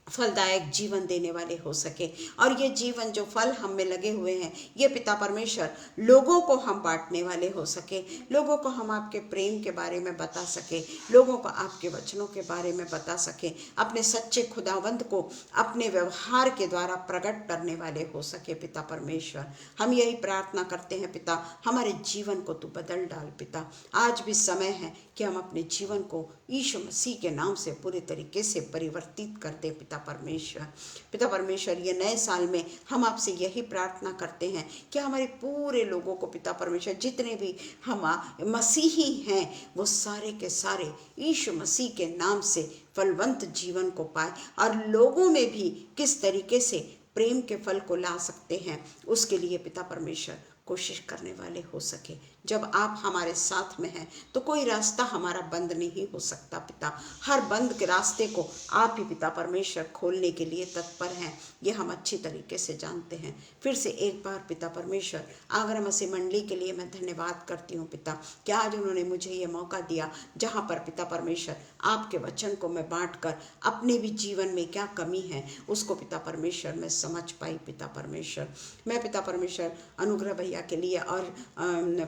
Speaker 1: फलदायक जीवन देने वाले हो सके। और ये जीवन जो फल हम में लगे हुए हैं, ये पिता परमेश्वर लोगों को हम बांटने वाले हो सके, लोगों को हम आपके प्रेम के बारे में बता सके, लोगों को आपके वचनों के बारे में बता सके, अपने सच्चे खुदावंद को अपने व्यवहार के द्वारा प्रकट करने वाले हो सके पिता परमेश्वर। हम यही प्रार्थना करते हैं पिता, हमारे जीवन को तू बदल डाल पिता। आज भी समय है कि हम अपने जीवन को यीशु मसीह के नाम से पूरे तरीके से परिवर्तित कर दे पिता परमेश्वर। पिता परमेश्वर, ये नए साल में हम आपसे यही प्रार्थना करते हैं कि हमारे पूरे लोगों को पिता परमेश्वर, जितने भी हम मसीही हैं, वो सारे के सारे यीशु मसीह के नाम से फलवंत जीवन को पाए, और लोगों में भी किस तरीके से प्रेम के फल को ला सकते हैं, उसके लिए पिता परमेश्वर कोशिश करने वाले हो सके। जब आप हमारे साथ में हैं तो कोई रास्ता हमारा बंद नहीं हो सकता पिता। हर बंद के रास्ते को आप ही पिता परमेश्वर खोलने के लिए तत्पर हैं, ये हम अच्छी तरीके से जानते हैं। फिर से एक बार पिता परमेश्वर आगरा मसीह मंडली के लिए मैं धन्यवाद करती हूँ पिता, कि आज उन्होंने मुझे ये मौका दिया जहाँ पर पिता परमेश्वर आपके वचन को मैं बांट कर अपने भी जीवन में क्या कमी है उसको पिता परमेश्वर मैं समझ पाई पिता परमेश्वर। मैं पिता परमेश्वर अनुग्रह भैया के लिए और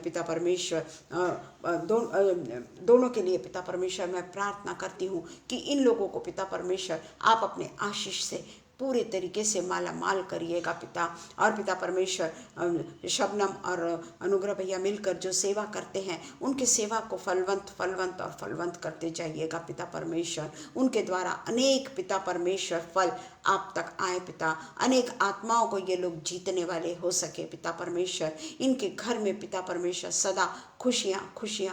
Speaker 1: पिता परमेश्वर दोनों के लिए पिता परमेश्वर मैं प्रार्थना करती हूँ कि इन लोगों को पिता परमेश्वर आप अपने आशीष से पूरे तरीके से माला माल करिएगा पिता। और पिता परमेश्वर शबनम और अनुग्रह भैया मिलकर जो सेवा करते हैं, उनके सेवा को फलवंत और फलवंत करते जाइएगा पिता परमेश्वर। उनके द्वारा अनेक पिता परमेश्वर फल आप तक आए पिता, अनेक आत्माओं को ये लोग जीतने वाले हो सके पिता परमेश्वर। इनके घर में पिता परमेश्वर सदा खुशियाँ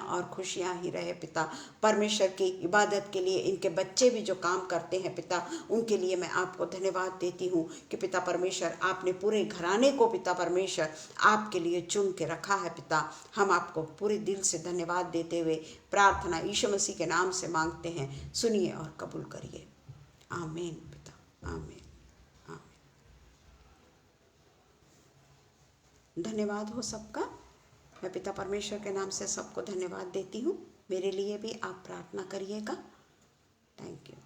Speaker 1: और खुशियाँ ही रहे पिता परमेश्वर। की इबादत के लिए इनके बच्चे भी जो काम करते हैं पिता, उनके लिए मैं आपको धन्यवाद देती हूँ कि पिता परमेश्वर आपने पूरे घराने को पिता परमेश्वर आपके लिए चुन के रखा है पिता। हम आपको पूरे दिल से धन्यवाद देते हुए प्रार्थना यीशु मसीह के नाम से मांगते हैं, सुनिए और कबूल करिए। आमीन पिता, आमीन, आमीन। धन्यवाद हो सबका। मैं पिता परमेश्वर के नाम से सबको धन्यवाद देती हूँ। मेरे लिए भी आप प्रार्थना करिएगा। Thank you.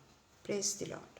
Speaker 1: Praise the Lord.